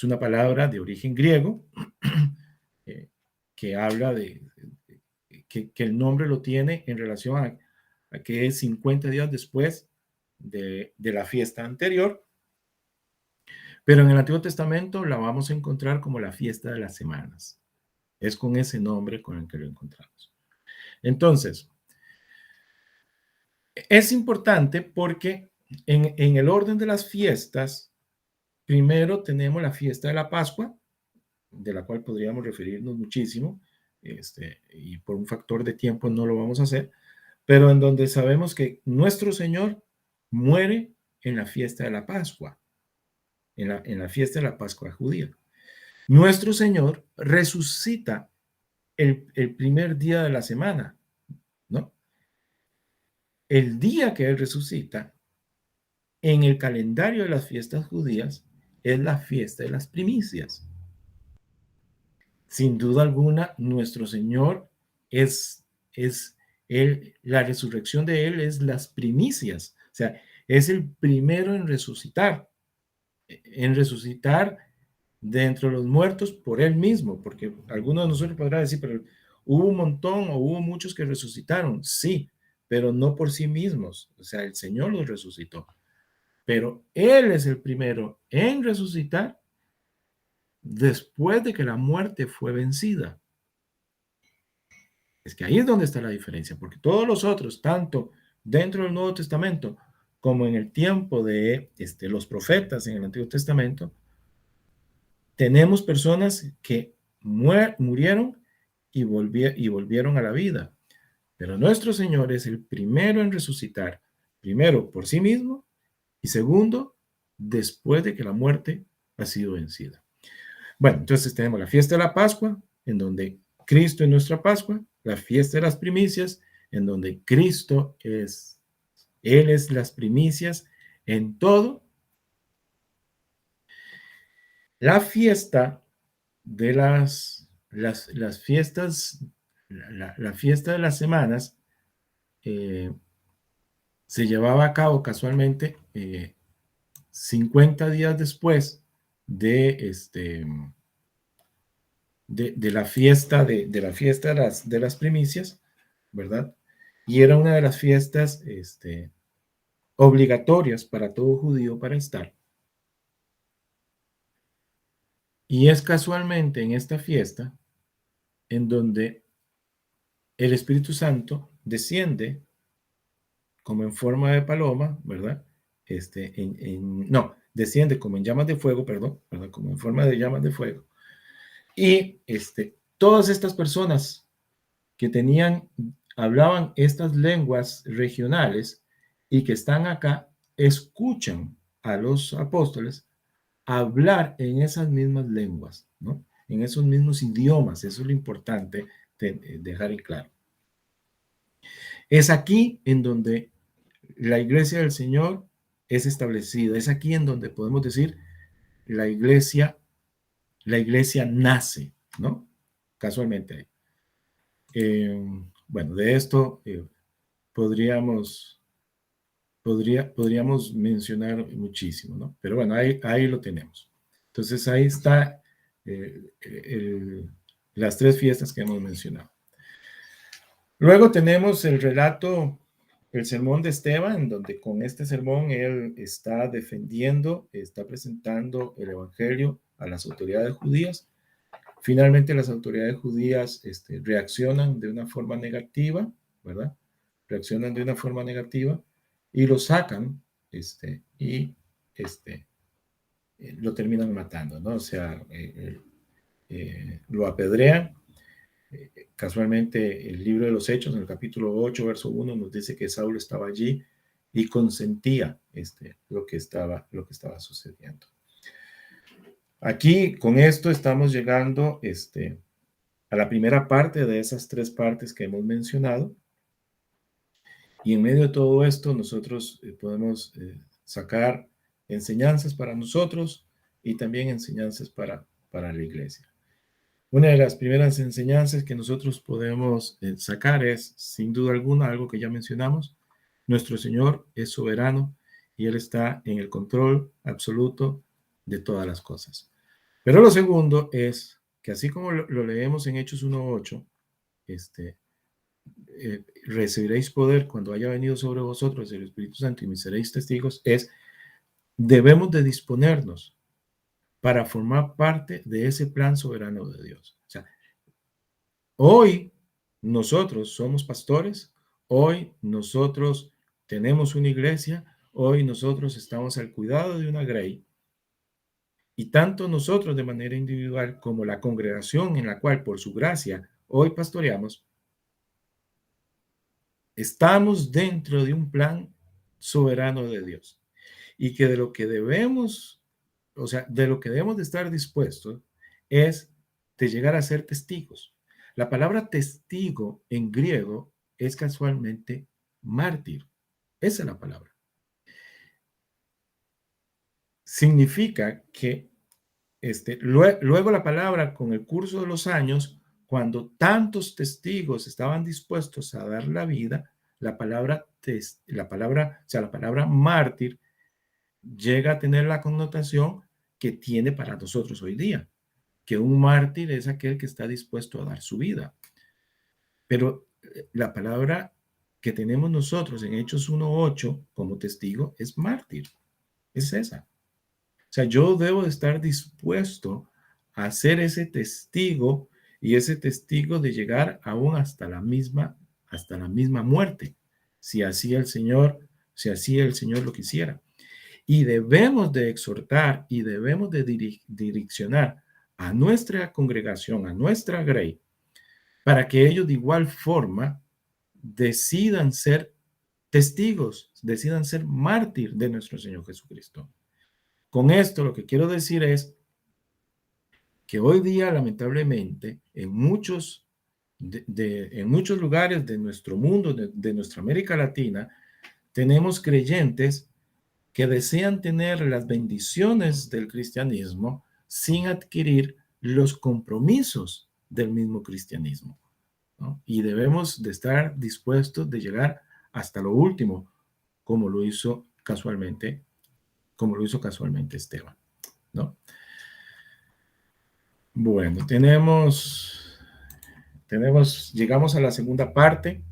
una palabra de origen griego que habla que el nombre lo tiene en relación a que es 50 días después de la fiesta anterior. Pero en el Antiguo Testamento la vamos a encontrar como la fiesta de las semanas. Es con ese nombre con el que lo encontramos. Entonces, es importante porque en el orden de las fiestas, primero tenemos la fiesta de la Pascua, de la cual podríamos referirnos muchísimo, y por un factor de tiempo no lo vamos a hacer, pero en donde sabemos que nuestro Señor muere en la fiesta de la Pascua, en la fiesta de la Pascua judía. Nuestro Señor resucita el primer día de la semana, ¿no? El día que Él resucita, en el calendario de las fiestas judías, es la fiesta de las primicias. Sin duda alguna, nuestro Señor es Él, la resurrección de Él es las primicias, o sea, es el primero en resucitar de entre los muertos por Él mismo, porque algunos de nosotros podrán decir, pero hubo un montón o hubo muchos que resucitaron, sí, pero no por sí mismos, o sea, el Señor los resucitó, pero Él es el primero en resucitar después de que la muerte fue vencida. Es que ahí es donde está la diferencia, porque todos los otros, tanto dentro del Nuevo Testamento como en el tiempo de los profetas en el Antiguo Testamento, tenemos personas que murieron y volvieron a la vida. Pero nuestro Señor es el primero en resucitar, primero por sí mismo y segundo, después de que la muerte ha sido vencida. Bueno, entonces tenemos la fiesta de la Pascua, en donde Cristo es nuestra Pascua, la fiesta de las primicias, en donde Cristo Él es las primicias en todo. La fiesta de las fiestas, la fiesta de las semanas, se llevaba a cabo casualmente 50 días después de la fiesta de las primicias, ¿verdad? Y era una de las fiestas obligatorias para todo judío para estar. Y es casualmente en esta fiesta en donde el Espíritu Santo desciende como en forma de paloma, ¿verdad? No, desciende como en llamas de fuego, perdón, como en forma de llamas de fuego. Y todas estas personas que hablaban estas lenguas regionales y que están acá, escuchan a los apóstoles hablar en esas mismas lenguas, ¿no? En esos mismos idiomas. Eso es lo importante de dejar en claro. Es aquí en donde la iglesia del Señor es establecida. Es aquí en donde podemos decir la iglesia nace, ¿no? Casualmente. Bueno, de esto podríamos mencionar muchísimo, ¿no? Pero bueno, ahí lo tenemos. Entonces ahí está las tres fiestas que hemos mencionado. Luego tenemos el relato, el sermón de Esteban, en donde con este sermón él está defendiendo, está presentando el evangelio a las autoridades judías. Finalmente las autoridades judías reaccionan de una forma negativa, ¿verdad? Reaccionan de una forma negativa y lo sacan y lo terminan matando, ¿no? O sea, lo apedrean. Casualmente el libro de los Hechos, en el capítulo 8, verso 1, nos dice que Saulo estaba allí y consentía lo que estaba sucediendo. Aquí, con esto, estamos llegando a la primera parte de esas tres partes que hemos mencionado. Y en medio de todo esto, nosotros podemos sacar enseñanzas para nosotros y también enseñanzas para la iglesia. Una de las primeras enseñanzas que nosotros podemos sacar es, sin duda alguna, algo que ya mencionamos. Nuestro Señor es soberano y Él está en el control absoluto de todas las cosas. Pero lo segundo es que así como lo leemos en Hechos 1:8, recibiréis poder cuando haya venido sobre vosotros el Espíritu Santo y me seréis testigos, debemos de disponernos para formar parte de ese plan soberano de Dios. O sea, hoy nosotros somos pastores, hoy nosotros tenemos una iglesia, hoy nosotros estamos al cuidado de una grey, y tanto nosotros de manera individual como la congregación en la cual por su gracia hoy pastoreamos, estamos dentro de un plan soberano de Dios. Y que de lo que debemos, o sea, de lo que debemos de estar dispuestos es de llegar a ser testigos. La palabra testigo en griego es casualmente mártir. Esa es la palabra. Significa que luego la palabra, con el curso de los años, cuando tantos testigos estaban dispuestos a dar la vida, la palabra mártir llega a tener la connotación que tiene para nosotros hoy día, que un mártir es aquel que está dispuesto a dar su vida. Pero la palabra que tenemos nosotros en Hechos 1:8 como testigo es mártir, es esa. O sea, yo debo de estar dispuesto a ser ese testigo y ese testigo de llegar aún hasta la misma muerte, si así el Señor lo quisiera. Y debemos de exhortar y debemos de direccionar a nuestra congregación, a nuestra grey, para que ellos de igual forma decidan ser testigos, decidan ser mártir de nuestro Señor Jesucristo. Con esto lo que quiero decir es que hoy día, lamentablemente, en muchos lugares de nuestro mundo, de nuestra América Latina, tenemos creyentes que desean tener las bendiciones del cristianismo sin adquirir los compromisos del mismo cristianismo, ¿no? Y debemos de estar dispuestos de llegar hasta lo último, como lo hizo casualmente Esteban, ¿no? Bueno, llegamos a la segunda parte,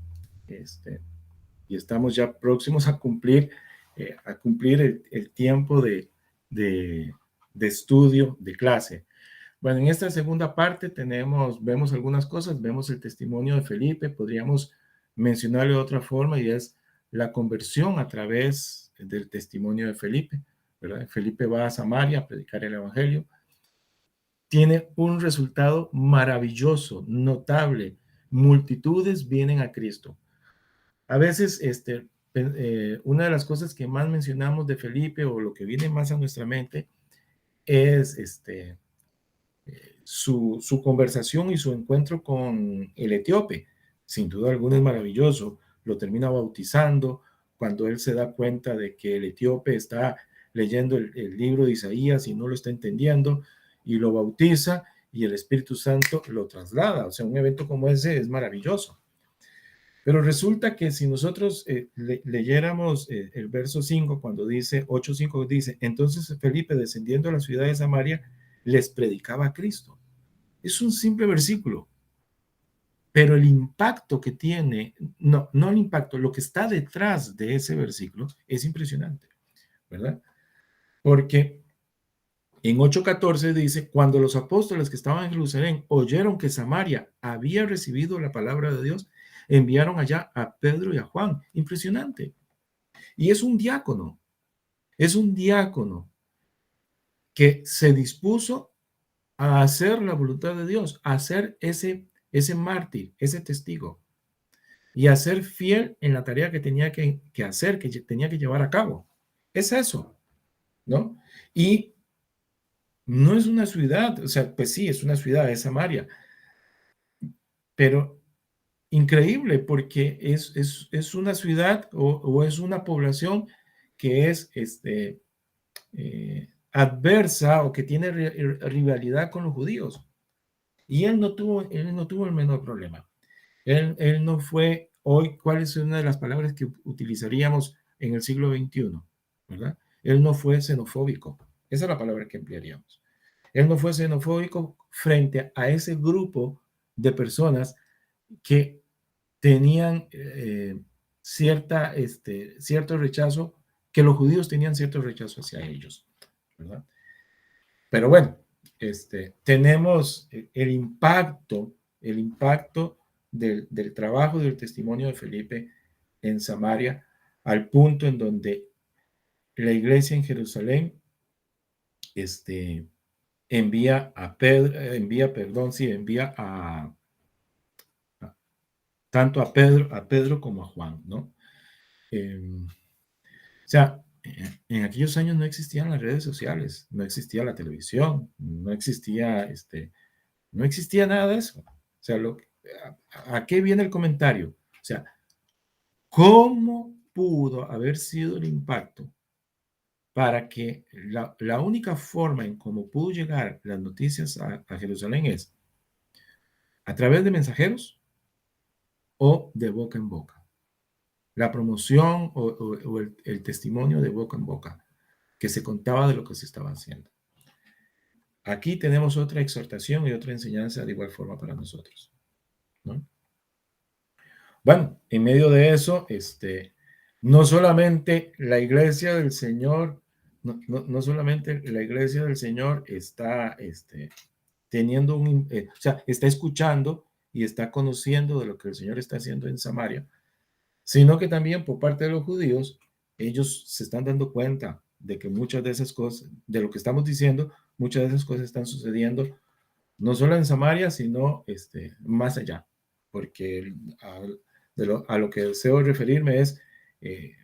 y estamos ya próximos a cumplir el tiempo de estudio, de clase. Bueno, en esta segunda parte vemos algunas cosas, vemos el testimonio de Felipe, podríamos mencionarle de otra forma, y es la conversión a través del testimonio de Felipe, ¿verdad? Felipe va a Samaria a predicar el evangelio, tiene un resultado maravilloso, notable, multitudes vienen a Cristo. A veces, una de las cosas que más mencionamos de Felipe, o lo que viene más a nuestra mente, es su conversación y su encuentro con el etíope. Sin duda alguna es maravilloso. Lo termina bautizando cuando él se da cuenta de que el etíope está leyendo el libro de Isaías y no lo está entendiendo, y lo bautiza y el Espíritu Santo lo traslada. O sea, un evento como ese es maravilloso. Pero resulta que si nosotros leyéramos el verso 5, cuando dice, 8:5, dice, entonces Felipe, descendiendo a la ciudad de Samaria, les predicaba a Cristo. Es un simple versículo, pero el impacto que tiene, no el impacto, lo que está detrás de ese versículo es impresionante, ¿verdad? Porque en 8:14 dice, cuando los apóstoles que estaban en Jerusalén oyeron que Samaria había recibido la palabra de Dios, enviaron allá a Pedro y a Juan. Impresionante. Y es un diácono que se dispuso a hacer la voluntad de Dios, a hacer ese mártir, ese testigo, y a ser fiel en la tarea que tenía que hacer, que tenía que llevar a cabo. Es eso, ¿no? Y no es una ciudad, o sea, pues sí, es una ciudad, es Samaria, pero increíble porque es una ciudad o es una población que es adversa o que tiene rivalidad con los judíos. Y él no tuvo el menor problema. Él no fue hoy, ¿cuál es una de las palabras que utilizaríamos en el siglo XXI? ¿Verdad? Él no fue xenofóbico. Esa es la palabra que emplearíamos. Él no fue xenofóbico frente a ese grupo de personas que tenían cierto rechazo, que los judíos tenían cierto rechazo hacia ellos, ¿verdad? Pero bueno, tenemos el impacto del trabajo del testimonio de Felipe en Samaria, al punto en donde la iglesia en Jerusalén envía a Pedro, envía tanto a Pedro como a Juan, ¿no? O sea, en aquellos años no existían las redes sociales, no existía la televisión, no existía nada de eso. O sea, ¿a qué viene el comentario? O sea, ¿cómo pudo haber sido el impacto para que la única forma en cómo pudo llegar las noticias a Jerusalén es a través de mensajeros o de boca en boca? La promoción o el testimonio de boca en boca que se contaba de lo que se estaba haciendo. Aquí tenemos otra exhortación y otra enseñanza de igual forma para nosotros, ¿no? Bueno, en medio de eso, no solamente la iglesia del Señor, no solamente la iglesia del Señor está teniendo o sea, está escuchando y está conociendo de lo que el Señor está haciendo en Samaria, sino que también por parte de los judíos, ellos se están dando cuenta de que muchas de esas cosas, de lo que estamos diciendo, muchas de esas cosas están sucediendo no solo en Samaria, sino más allá, porque a lo que deseo referirme es, eh,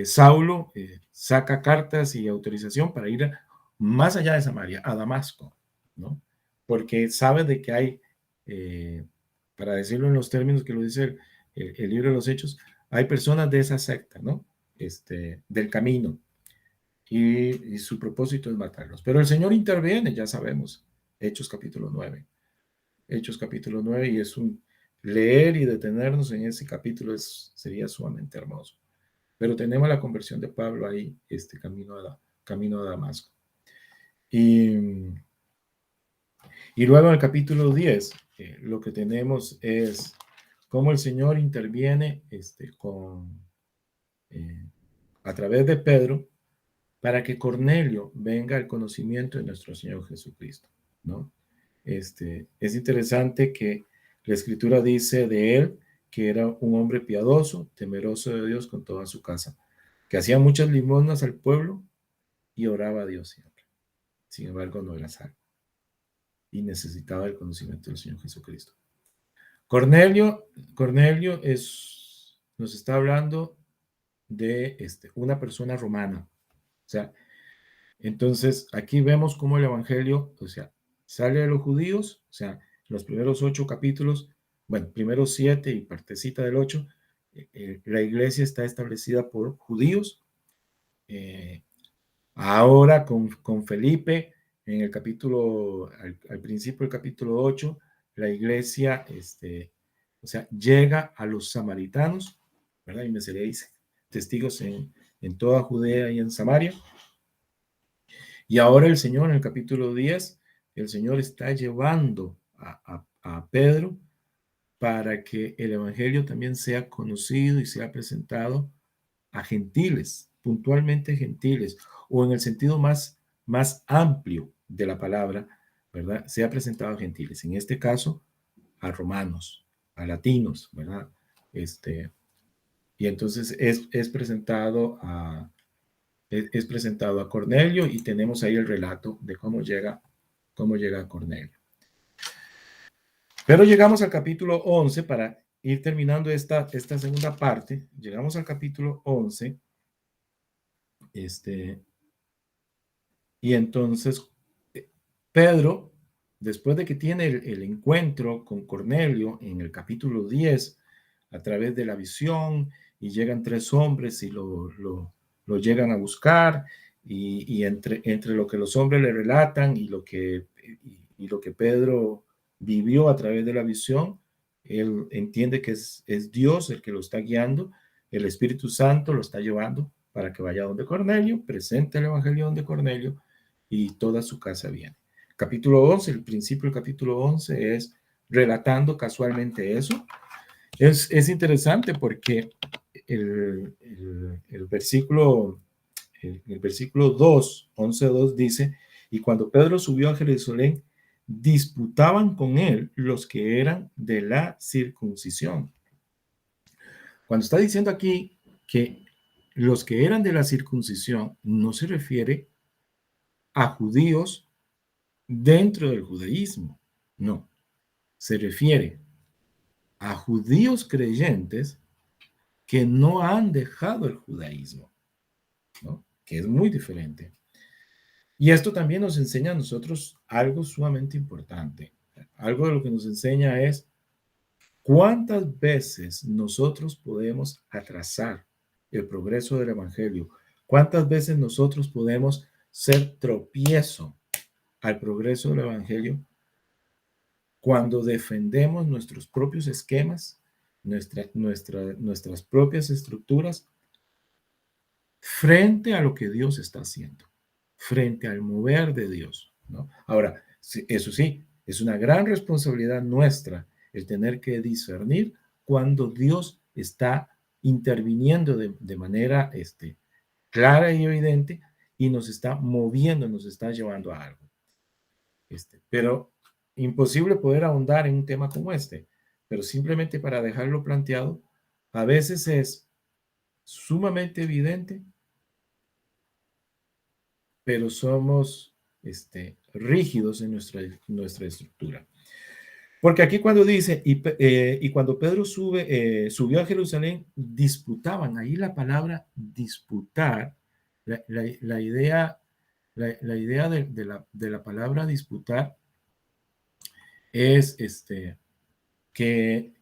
Saulo saca cartas y autorización para ir más allá de Samaria, a Damasco, ¿no? Porque sabe de que hay, para decirlo en los términos que lo dice el libro de los Hechos, hay personas de esa secta, ¿no? Del camino, y su propósito es matarlos. Pero el Señor interviene, ya sabemos, Hechos capítulo 9. Hechos capítulo 9, y es un leer y detenernos en ese capítulo sería sumamente hermoso. Pero tenemos la conversión de Pablo ahí, camino a Damasco. Y luego en el capítulo 10, lo que tenemos es cómo el Señor interviene eh, a través de Pedro para que Cornelio venga al conocimiento de nuestro Señor Jesucristo, ¿no? Es interesante que la Escritura dice de él que era un hombre piadoso, temeroso de Dios con toda su casa, que hacía muchas limosnas al pueblo y oraba a Dios siempre. Sin embargo, no era salvo y necesitaba el conocimiento del Señor Jesucristo. Cornelio nos está hablando de una persona romana. O sea, entonces aquí vemos cómo el Evangelio, o sea, sale de los judíos, o sea, los primeros 8 capítulos, bueno, primeros 7 y partecita del 8, la iglesia está establecida por judíos. Ahora con Felipe, en el capítulo, al principio del capítulo 8, la iglesia, o sea, llega a los samaritanos, ¿verdad? Y me seréis testigos en toda Judea y en Samaria. Y ahora el Señor, en el capítulo 10, el Señor está llevando a Pedro para que el Evangelio también sea conocido y sea presentado a gentiles, puntualmente gentiles, o en el sentido más amplio de la palabra, ¿verdad? Sea presentado a gentiles. En este caso, a romanos, a latinos, ¿verdad? Y entonces es presentado a Cornelio, y tenemos ahí el relato de cómo llega a Cornelio. Pero llegamos al capítulo 11 para ir terminando esta segunda parte. Llegamos al capítulo 11, y entonces Pedro después de que tiene el encuentro con Cornelio en el capítulo 10, a través de la visión, y llegan tres hombres y lo llegan a buscar, y entre lo que los hombres le relatan y lo que Pedro vivió a través de la visión, él entiende que es Dios el que lo está guiando, el Espíritu Santo lo está llevando para que vaya donde Cornelio, presente el Evangelio donde Cornelio, y toda su casa viene. Capítulo 11, el principio del capítulo 11 es relatando casualmente eso. Es interesante porque el versículo, el versículo 2, 11:2 dice, y cuando Pedro subió a Jerusalén, disputaban con él los que eran de la circuncisión. Cuando está diciendo aquí que los que eran de la circuncisión, no se refiere a judíos dentro del judaísmo, no, se refiere a judíos creyentes que no han dejado el judaísmo, ¿no? Que es muy diferente. Y esto también nos enseña a nosotros algo sumamente importante. Algo de lo que nos enseña es cuántas veces nosotros podemos atrasar el progreso del evangelio, cuántas veces nosotros podemos ser tropiezo al progreso del evangelio cuando defendemos nuestros propios esquemas, nuestras propias estructuras frente a lo que Dios está haciendo, frente al mover de Dios, ¿no? Ahora, eso sí, es una gran responsabilidad nuestra el tener que discernir cuando Dios está interviniendo de manera clara y evidente y nos está moviendo, nos está llevando a algo. Pero imposible poder ahondar en un tema como este, pero simplemente para dejarlo planteado, a veces es sumamente evidente, pero somos rígidos en nuestra estructura. Porque aquí cuando dice, y cuando Pedro subió a Jerusalén, disputaban, ahí la palabra disputar, la idea, la idea de la palabra disputar es que,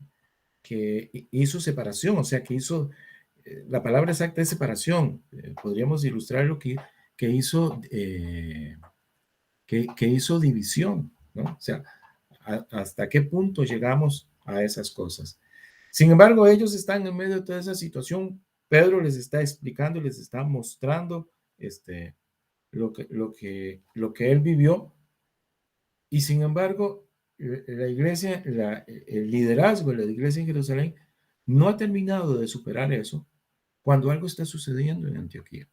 que hizo separación, o sea, que hizo, la palabra exacta es separación. Podríamos ilustrar lo que hizo, que hizo división, ¿no? O sea, hasta qué punto llegamos a esas cosas. Sin embargo, ellos están en medio de toda esa situación. Pedro les está explicando, les está mostrando lo que él vivió, y sin embargo, la iglesia, el liderazgo de la iglesia en Jerusalén no ha terminado de superar eso cuando algo está sucediendo en Antioquía.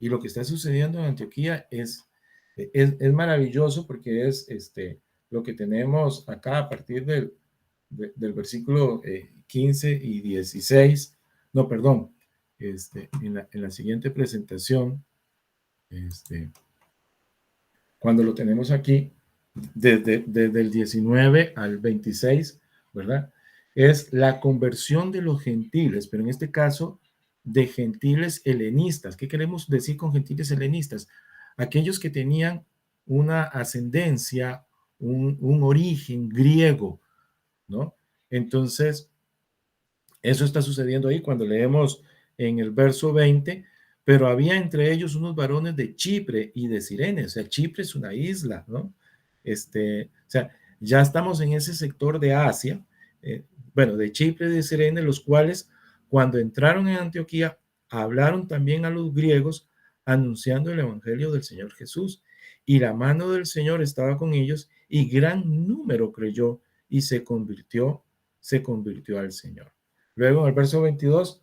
Y lo que está sucediendo en Antioquía es maravilloso porque es lo que tenemos acá a partir del versículo 15 y 16. No, perdón, en la siguiente presentación, cuando lo tenemos aquí, desde el 19 al 26, ¿verdad? Es la conversión de los gentiles, pero en este caso de gentiles helenistas. ¿Qué queremos decir con gentiles helenistas? Aquellos que tenían una ascendencia, un origen griego, ¿no? Entonces, eso está sucediendo ahí cuando leemos en el verso 20, pero había entre ellos unos varones de Chipre y de Cirene, o sea, Chipre es una isla, ¿no? O sea, ya estamos en ese sector de Asia, bueno, de Chipre y de Cirene, los cuales cuando entraron en Antioquía hablaron también a los griegos anunciando el evangelio del Señor Jesús, y la mano del Señor estaba con ellos y gran número creyó y se convirtió al Señor. Luego en el verso 22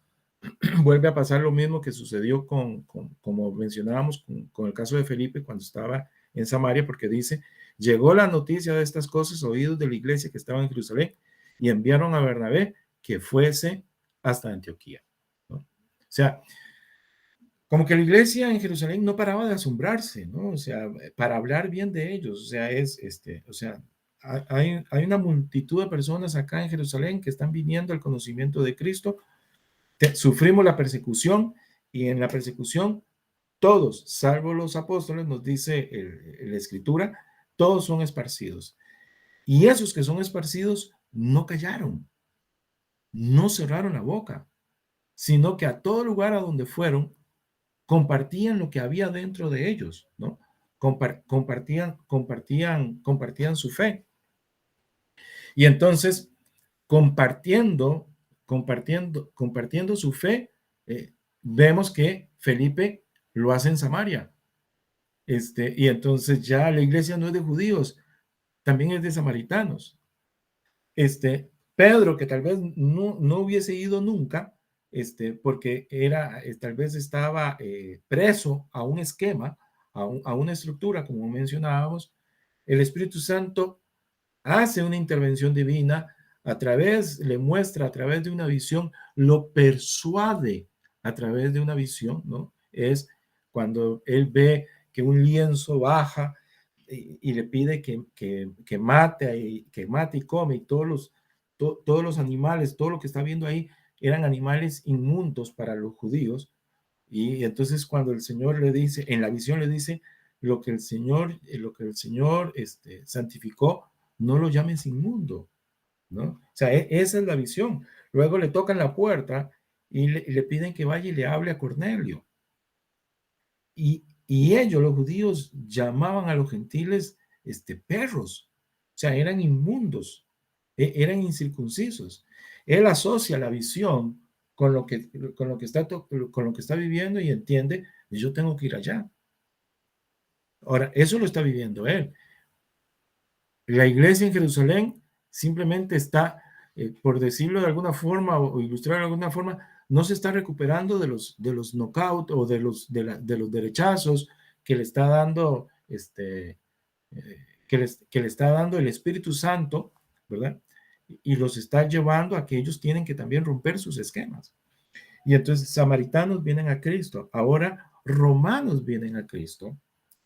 vuelve a pasar lo mismo que sucedió como mencionábamos, con el caso de Felipe cuando estaba en Samaria, porque dice, llegó la noticia de estas cosas oídos de la iglesia que estaba en Jerusalén y enviaron a Bernabé que fuese hasta Antioquía, ¿no? O sea, como que la iglesia en Jerusalén no paraba de asombrarse, ¿no? O sea, para hablar bien de ellos, o sea, hay una multitud de personas acá en Jerusalén que están viniendo al conocimiento de Cristo. Sufrimos la persecución, y en la persecución todos, salvo los apóstoles, nos dice la escritura, todos son esparcidos. Y esos que son esparcidos no callaron, no cerraron la boca, sino que a todo lugar a donde fueron, compartían lo que había dentro de ellos, ¿no? Compartían su fe. Y entonces, compartiendo su fe, vemos que Felipe lo hace en Samaria. Y entonces ya la iglesia no es de judíos, también es de samaritanos. Pedro, que tal vez no hubiese ido nunca, porque tal vez estaba preso a un esquema, a una estructura, como mencionábamos, el Espíritu Santo hace una intervención divina le muestra a través de una visión, lo persuade a través de una visión, ¿no? Es cuando él ve que un lienzo baja y le pide que mate y come, y todos los animales, todo lo que está viendo ahí, eran animales inmundos para los judíos. Y entonces cuando el Señor le dice, en la visión le dice, lo que el Señor santificó, no lo llames inmundo, ¿no? O sea, esa es la visión. Luego le tocan la puerta y le piden que vaya y le hable a Cornelio. Y ellos, los judíos, llamaban a los gentiles perros. O sea, eran inmundos, eran incircuncisos. Él asocia la visión con lo que está viviendo y entiende, yo tengo que ir allá. Ahora, eso lo está viviendo él. La iglesia en Jerusalén simplemente está, por decirlo de alguna forma o ilustrar de alguna forma, no se está recuperando de los knockouts o de los derechazos que le está dando que le está dando el Espíritu Santo, ¿verdad? Y los está llevando a que ellos tienen que también romper sus esquemas. Y entonces samaritanos vienen a Cristo, ahora romanos vienen a Cristo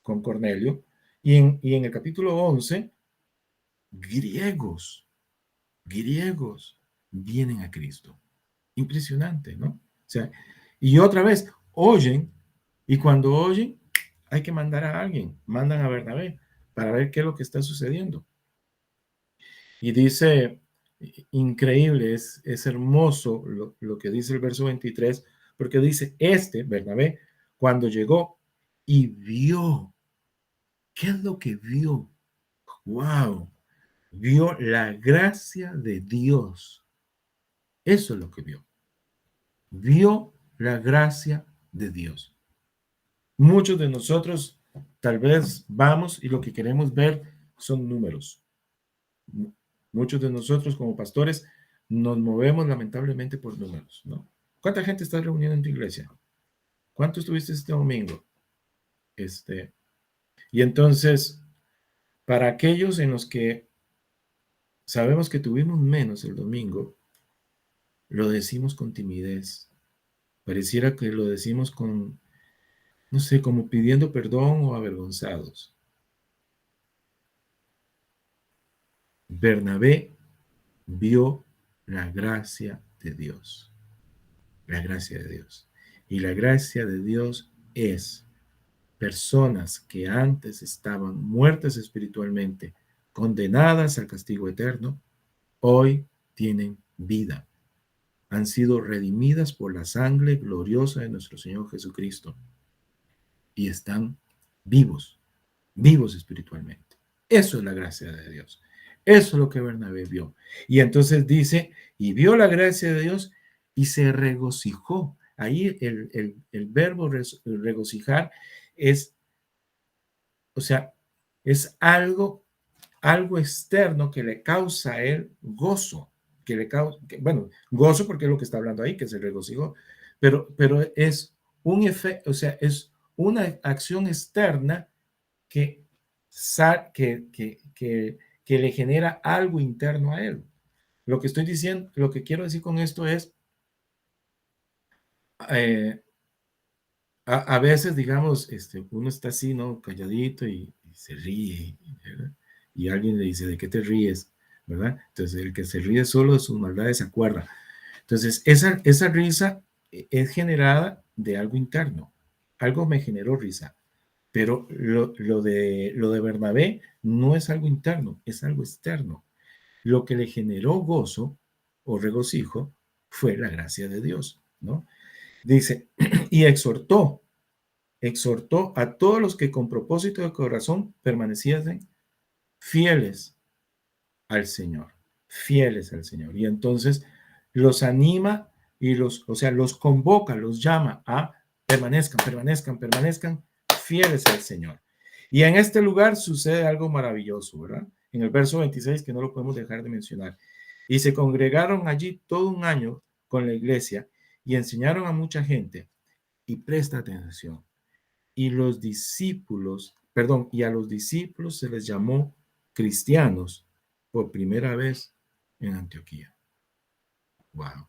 con Cornelio, y en el capítulo 11, griegos vienen a Cristo. Impresionante, ¿no? O sea, y otra vez, oyen, y cuando oyen, hay que mandar a alguien, mandan a Bernabé para ver qué es lo que está sucediendo. Y dice, increíble, es hermoso lo que dice el verso 23, porque dice, Bernabé, cuando llegó y vio, ¿qué es lo que vio? ¡Wow! Vio la gracia de Dios. Eso es lo que vio. Vio la gracia de Dios. Muchos de nosotros tal vez vamos y lo que queremos ver son números. Muchos de nosotros como pastores nos movemos lamentablemente por números, ¿no? ¿Cuánta gente está reuniendo en tu iglesia? ¿Cuánto estuviste este domingo? Y entonces, para aquellos en los que sabemos que tuvimos menos el domingo, lo decimos con timidez. Pareciera que lo decimos con, no sé, como pidiendo perdón o avergonzados. Bernabé vio la gracia de Dios. La gracia de Dios. Y la gracia de Dios es personas que antes estaban muertas espiritualmente, condenadas al castigo eterno, hoy tienen vida. Han sido redimidas por la sangre gloriosa de nuestro Señor Jesucristo y están vivos espiritualmente. Eso es la gracia de Dios. Eso es lo que Bernabé vio. Y entonces dice, y vio la gracia de Dios y se regocijó. Ahí el verbo regocijar es, o sea, es algo externo que le causa a él gozo, bueno, gozo porque es lo que está hablando ahí, que se regocijó, pero es un efecto, o sea, es una acción externa que, que le genera algo interno a él. Lo que estoy diciendo, lo que quiero decir con esto es, eh, a veces, digamos, uno está así, ¿no? Calladito y se ríe, ¿verdad? Y alguien le dice, ¿de qué te ríes? ¿Verdad? Entonces, el que se ríe solo de sus maldades se acuerda. Entonces, esa risa es generada de algo interno. Algo me generó risa. Pero lo de Bernabé no es algo interno, es algo externo. Lo que le generó gozo o regocijo fue la gracia de Dios, ¿no? Dice, y exhortó a todos los que con propósito de corazón permaneciesen fieles al Señor, fieles al Señor. Y entonces los anima y o sea, los convoca, los llama a permanezcan fieles al Señor. Y en este lugar sucede algo maravilloso, ¿verdad? En el verso 26, que no lo podemos dejar de mencionar. Y se congregaron allí todo un año con la iglesia y enseñaron a mucha gente. Y presta atención. Y los discípulos, perdón, y a los discípulos se les llamó cristianos por primera vez en Antioquía. Wow.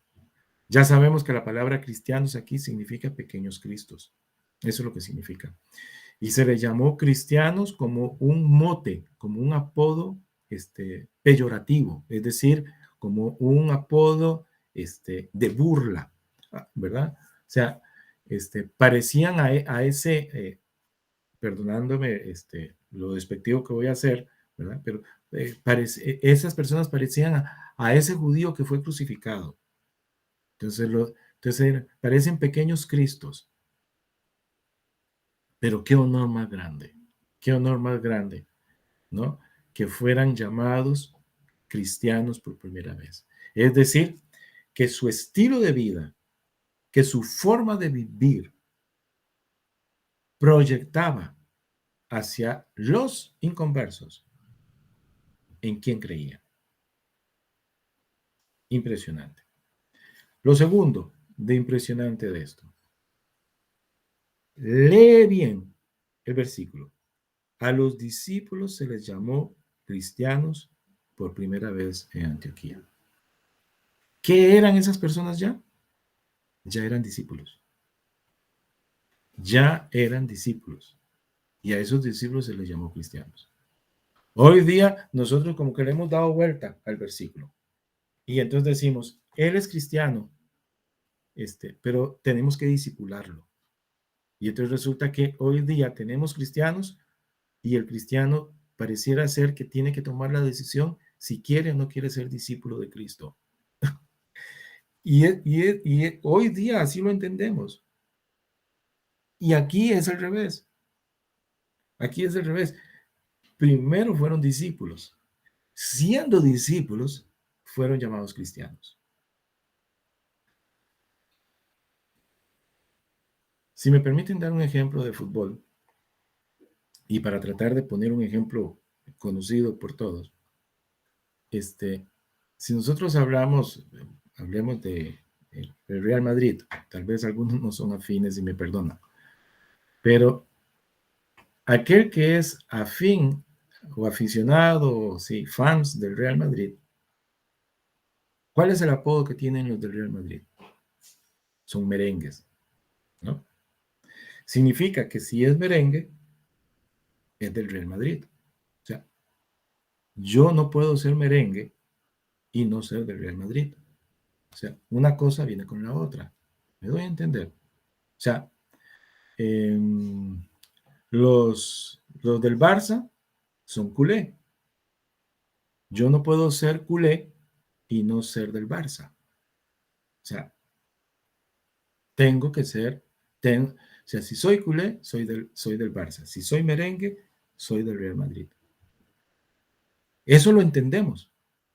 Ya sabemos que la palabra cristianos aquí significa pequeños cristos. Eso es lo que significa. Y se les llamó cristianos como un mote, como un apodo peyorativo, es decir, como un apodo de burla, ¿verdad? O sea, parecían a ese, perdonándome lo despectivo que voy a hacer, ¿verdad? Pero esas personas parecían a ese judío que fue crucificado. Entonces parecen pequeños cristos, pero qué honor más grande, ¿no? Que fueran llamados cristianos por primera vez. Es decir, que su estilo de vida, que su forma de vivir proyectaba hacia los inconversos en quien creían. Impresionante. Lo segundo de impresionante de esto. Lee bien el versículo. A los discípulos se les llamó cristianos por primera vez en Antioquía. ¿Qué eran esas personas ya? Ya eran discípulos. Ya eran discípulos. Y a esos discípulos se les llamó cristianos. Hoy día nosotros como que le hemos dado vuelta al versículo. Y entonces decimos, él es cristiano, pero tenemos que discipularlo. Y entonces resulta que hoy día tenemos cristianos y el cristiano pareciera ser que tiene que tomar la decisión si quiere o no quiere ser discípulo de Cristo. Y hoy día así lo entendemos. Y aquí es al revés. Aquí es al revés. Primero fueron discípulos. Siendo discípulos, fueron llamados cristianos. Si me permiten dar un ejemplo de fútbol, y para tratar de poner un ejemplo conocido por todos, si nosotros hablemos de el Real Madrid, tal vez algunos no son afines y me perdonan, pero aquel que es afín o aficionado, sí, fans del Real Madrid, ¿cuál es el apodo que tienen los del Real Madrid? Son merengues, ¿no? Significa que si es merengue, es del Real Madrid. O sea, yo no puedo ser merengue y no ser del Real Madrid. O sea, una cosa viene con la otra. ¿Me doy a entender? O sea, eh, los del Barça son culé. Yo no puedo ser culé y no ser del Barça. O sea, tengo que ser, o sea, si soy culé, soy del Barça. Si soy merengue, soy del Real Madrid. Eso lo entendemos.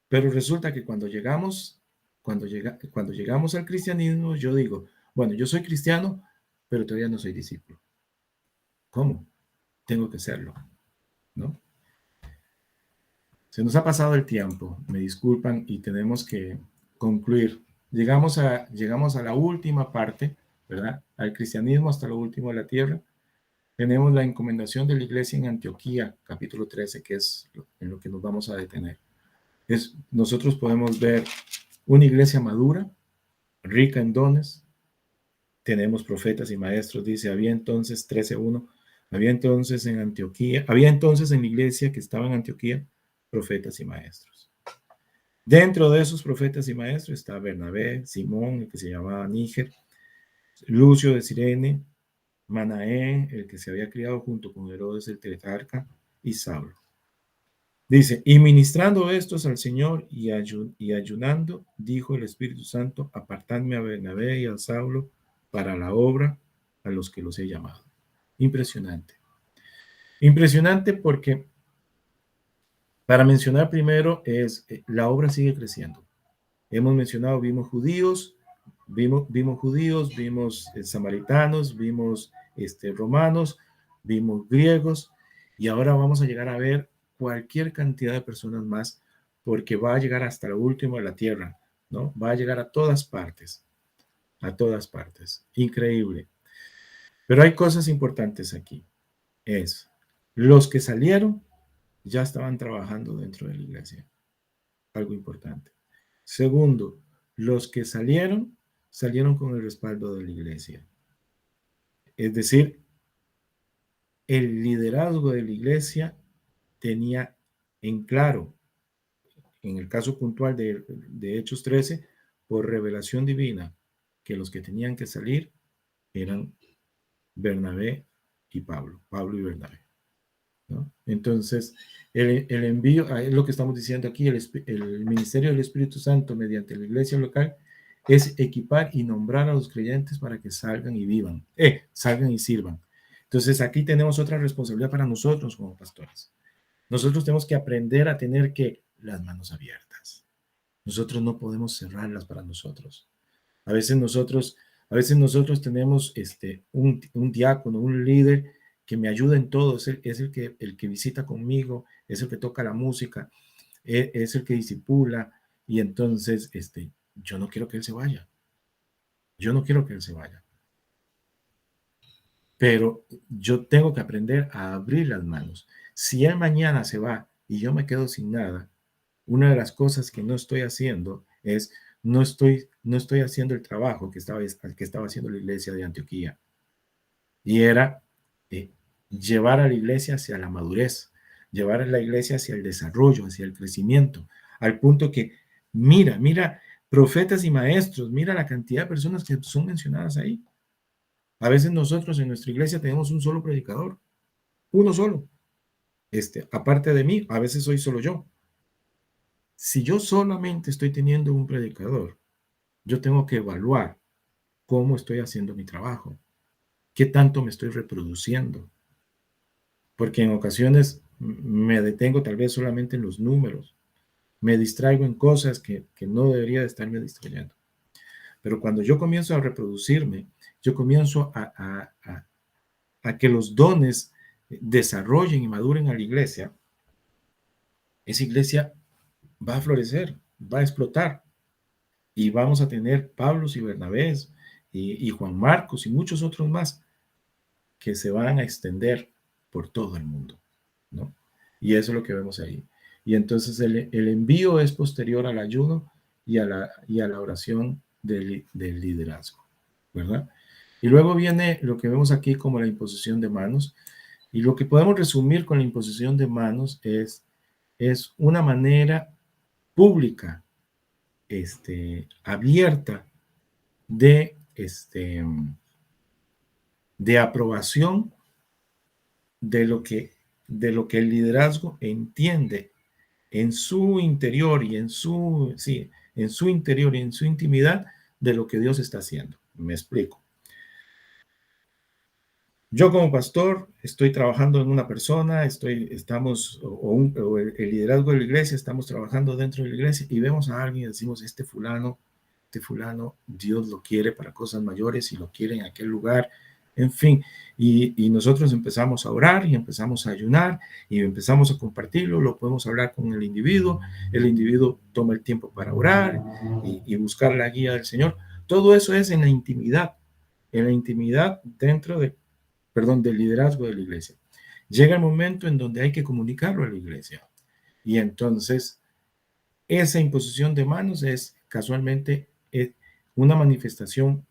Pero resulta que cuando llegamos al cristianismo, yo digo, bueno, yo soy cristiano, pero todavía no soy discípulo. ¿Cómo? Tengo que serlo, ¿no? Se nos ha pasado el tiempo, me disculpan, y tenemos que concluir. Llegamos a la última parte, ¿verdad? Al cristianismo hasta lo último de la tierra. Tenemos la encomendación de la iglesia en Antioquía, capítulo 13, que es en lo que nos vamos a detener. Nosotros podemos ver una iglesia madura, rica en dones. Tenemos profetas y maestros, dice, había entonces 13:1, había entonces en la iglesia que estaba en Antioquía profetas y maestros. Dentro de esos profetas y maestros está Bernabé, Simón, el que se llamaba Níger, Lucio de Cirene, Manaén, el que se había criado junto con Herodes el tetrarca, y Saulo. Dice, y ministrando estos al Señor y ayunando, dijo el Espíritu Santo, apartadme a Bernabé y a Saulo para la obra a los que los he llamado. Impresionante. Impresionante porque, para mencionar primero, la obra sigue creciendo. Hemos mencionado, vimos judíos, vimos samaritanos, vimos romanos, vimos griegos, y ahora vamos a llegar a ver cualquier cantidad de personas más, porque va a llegar hasta lo último de la tierra, ¿no? Va a llegar a todas partes, a todas partes. Increíble. Pero hay cosas importantes aquí. Los que salieron ya estaban trabajando dentro de la iglesia. Algo importante. Segundo, los que salieron con el respaldo de la iglesia. Es decir, el liderazgo de la iglesia tenía en claro, en el caso puntual de Hechos 13, por revelación divina, que los que tenían que salir eran Bernabé y Pablo y Bernabé, ¿no? Entonces, el envío, es lo que estamos diciendo aquí, el ministerio del Espíritu Santo mediante la iglesia local es equipar y nombrar a los creyentes para que salgan y vivan, salgan y sirvan. Entonces, aquí tenemos otra responsabilidad para nosotros como pastores. Nosotros tenemos que aprender a tener las manos abiertas. Nosotros no podemos cerrarlas para nosotros. A veces nosotros tenemos un diácono, un líder que me ayuda en todo, es el que visita conmigo, es el que toca la música, es el que disipula, y entonces yo no quiero que él se vaya. Yo no quiero que él se vaya. Pero yo tengo que aprender a abrir las manos. Si él mañana se va y yo me quedo sin nada, una de las cosas que no estoy haciendo es, no estoy haciendo el trabajo que estaba haciendo la iglesia de Antioquía. Y era llevar a la iglesia hacia la madurez, llevar a la iglesia hacia el desarrollo, hacia el crecimiento, al punto que, mira, profetas y maestros, mira la cantidad de personas que son mencionadas ahí. A veces nosotros en nuestra iglesia tenemos un solo predicador, uno solo. Aparte de mí, a veces soy solo yo. Si yo solamente estoy teniendo un predicador, yo tengo que evaluar cómo estoy haciendo mi trabajo, qué tanto me estoy reproduciendo, porque en ocasiones me detengo tal vez solamente en los números, me distraigo en cosas que no debería de estarme distrayendo. Pero cuando yo comienzo a reproducirme, yo comienzo a que los dones desarrollen y maduren a la iglesia, esa iglesia va a florecer, va a explotar, y vamos a tener Pablos y Bernabés y Juan Marcos y muchos otros más que se van a extender por todo el mundo, ¿no? Y eso es lo que vemos ahí. Y entonces el envío es posterior al ayuno y a la oración del liderazgo, ¿verdad? Y luego viene lo que vemos aquí como la imposición de manos. Y lo que podemos resumir con la imposición de manos es una manera pública, abierta de, de aprobación de lo que el liderazgo entiende en su interior y en su interior y en su intimidad de lo que Dios está haciendo. Me explico. Yo como pastor estoy trabajando en una persona, o el liderazgo de la iglesia, estamos trabajando dentro de la iglesia y vemos a alguien y decimos, este fulano, Dios lo quiere para cosas mayores y lo quiere en aquel lugar, en fin. Y nosotros empezamos a orar y empezamos a ayunar y empezamos a compartirlo, lo podemos hablar con el individuo toma el tiempo para orar y buscar la guía del Señor. Todo eso es en la intimidad dentro del liderazgo de la iglesia. Llega el momento en donde hay que comunicarlo a la iglesia. Y entonces, esa imposición de manos es casualmente una manifestación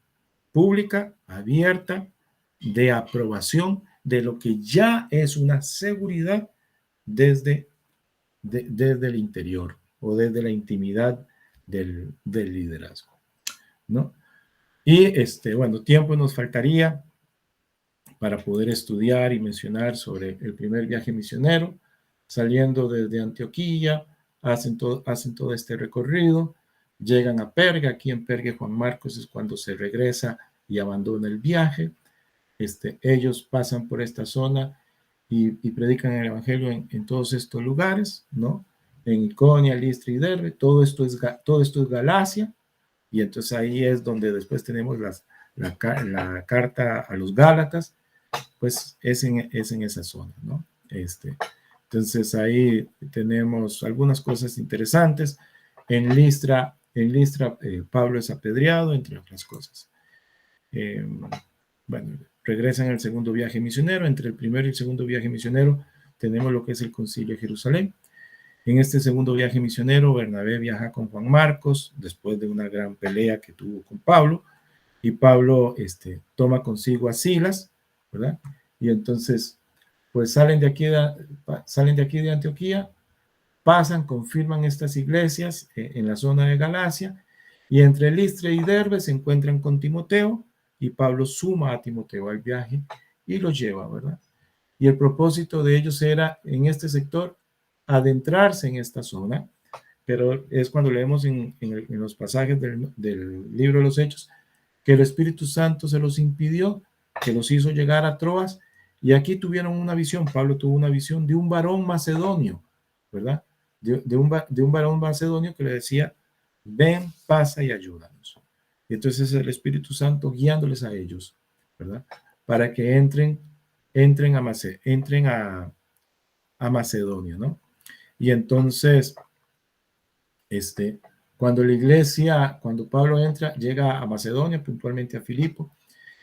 pública, abierta, de aprobación de lo que ya es una seguridad desde el interior o desde la intimidad del liderazgo, ¿no? Y bueno, tiempo nos faltaría para poder estudiar y mencionar sobre el primer viaje misionero, saliendo desde Antioquía, hacen todo este recorrido, llegan a Perga. Aquí en Perga Juan Marcos es cuando se regresa y abandona el viaje. Ellos pasan por esta zona y predican el evangelio en todos estos lugares, ¿no? En Iconia, Listra y Derbe. Todo esto es Galacia, y entonces ahí es donde después tenemos la carta a los Gálatas, pues es en esa zona, ¿no? Entonces ahí tenemos algunas cosas interesantes. En Listra, Pablo es apedreado, entre otras cosas. Bueno, regresa en el segundo viaje misionero. Entre el primero y el segundo viaje misionero tenemos lo que es el Concilio de Jerusalén. En este segundo viaje misionero, Bernabé viaja con Juan Marcos después de una gran pelea que tuvo con Pablo, y Pablo toma consigo a Silas, ¿verdad? Y entonces, pues salen de aquí de Antioquía, pasan, confirman estas iglesias en la zona de Galacia, y entre Listra y Derbe se encuentran con Timoteo, y Pablo suma a Timoteo al viaje y lo lleva, ¿verdad? Y el propósito de ellos era, en este sector, adentrarse en esta zona, pero es cuando leemos en los pasajes del libro de los Hechos, que el Espíritu Santo se los impidió, que los hizo llegar a Troas, y aquí tuvieron una visión. Pablo tuvo una visión de un varón macedonio, ¿verdad? De un varón macedonio que le decía, ven, pasa y ayúdanos. Y entonces el Espíritu Santo guiándoles a ellos, ¿verdad? Para que entren a Macedonia, ¿no? Y entonces, cuando Pablo llega a Macedonia, puntualmente a Filipo,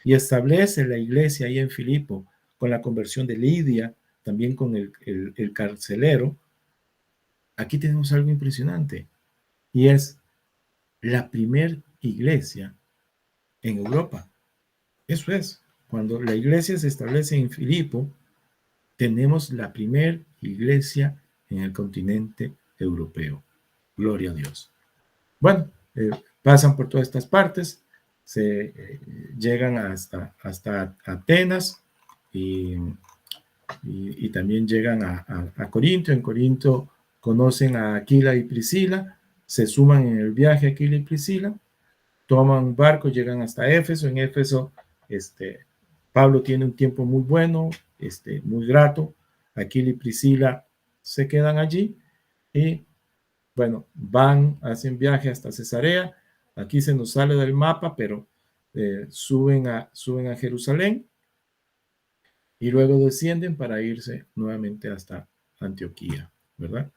y establece la iglesia ahí en Filipo, con la conversión de Lidia, también con el carcelero. Aquí tenemos algo impresionante, y es la primer iglesia en Europa. Eso es, cuando la iglesia se establece en Filipo, tenemos la primer iglesia en el continente europeo. Gloria a Dios. Bueno, pasan por todas estas partes, llegan hasta Atenas, y también llegan a Corinto. En Corinto conocen a Aquila y Priscila, se suman en el viaje Aquila y Priscila, toman un barco, llegan hasta Éfeso. En Éfeso, Pablo tiene un tiempo muy bueno, muy grato. Aquila y Priscila se quedan allí y, bueno, hacen viaje hasta Cesarea. Aquí se nos sale del mapa, pero suben a Jerusalén y luego descienden para irse nuevamente hasta Antioquía, ¿verdad?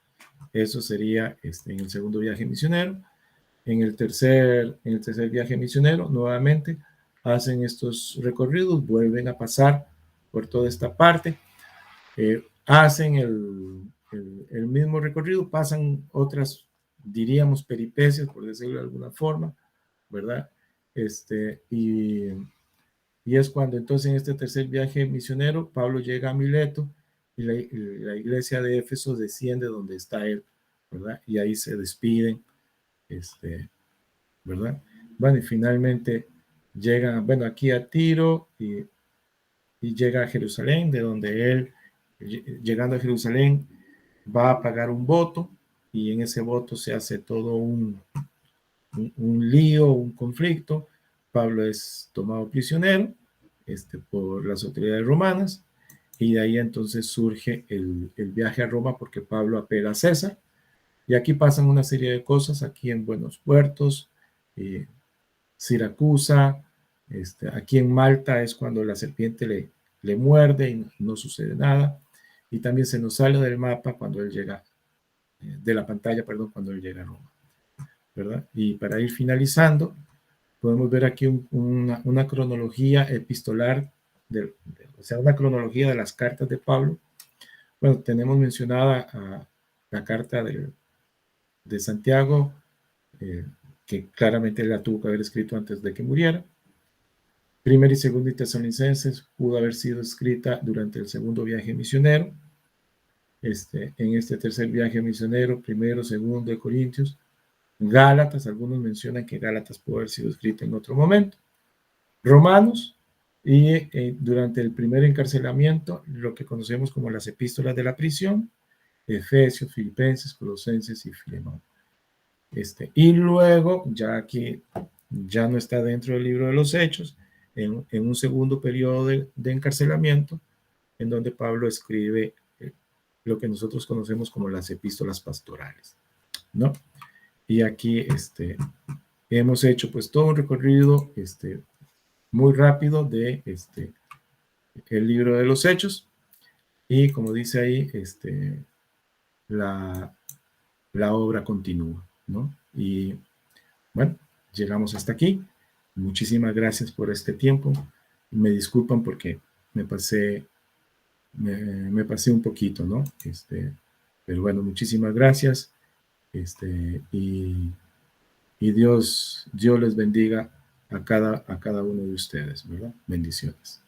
Eso sería en el segundo viaje misionero. En el tercer viaje misionero, nuevamente hacen estos recorridos, vuelven a pasar por toda esta parte, hacen el mismo recorrido, pasan otras, diríamos, peripecias, por decirlo de alguna forma, ¿verdad? Y es cuando entonces en este tercer viaje misionero, Pablo llega a Mileto, y la iglesia de Éfeso desciende donde está él, ¿verdad? Y ahí se despiden, ¿verdad? Bueno, y finalmente llega, bueno, aquí a Tiro, y llega a Jerusalén, de donde él, llegando a Jerusalén, va a pagar un voto, y en ese voto se hace todo un lío, un conflicto. Pablo es tomado prisionero por las autoridades romanas, y de ahí entonces surge el viaje a Roma, porque Pablo apela a César. Y aquí pasan una serie de cosas, aquí en Buenos Puertos, Siracusa, aquí en Malta es cuando la serpiente le muerde y no sucede nada. Y también se nos sale del mapa cuando él llega, de la pantalla, perdón, cuando él llega a Roma, ¿verdad? Y para ir finalizando, podemos ver aquí una cronología epistolar, o sea, una cronología de las cartas de Pablo. Bueno, tenemos mencionada la carta de Santiago, que claramente él la tuvo que haber escrito antes de que muriera. Primera y segunda y Tesalonicenses pudo haber sido escrita durante el segundo viaje misionero. En este tercer viaje misionero, primero, segundo de Corintios. Gálatas, algunos mencionan que Gálatas pudo haber sido escrita en otro momento. Romanos, Y durante el primer encarcelamiento, lo que conocemos como las epístolas de la prisión, Efesios, Filipenses, Colosenses y Filemón. Y luego, ya aquí ya no está dentro del libro de los Hechos, en un segundo periodo de encarcelamiento, en donde Pablo escribe lo que nosotros conocemos como las epístolas pastorales, ¿no? Y aquí hemos hecho pues todo un recorrido muy rápido de el libro de los Hechos, y como dice ahí, la, la obra continúa, ¿no? Y bueno, llegamos hasta aquí. Muchísimas gracias por este tiempo. Me disculpan porque me pasé, me pasé un poquito, ¿no? Pero bueno, muchísimas gracias. Y Dios les bendiga a cada uno de ustedes, ¿verdad? Bendiciones.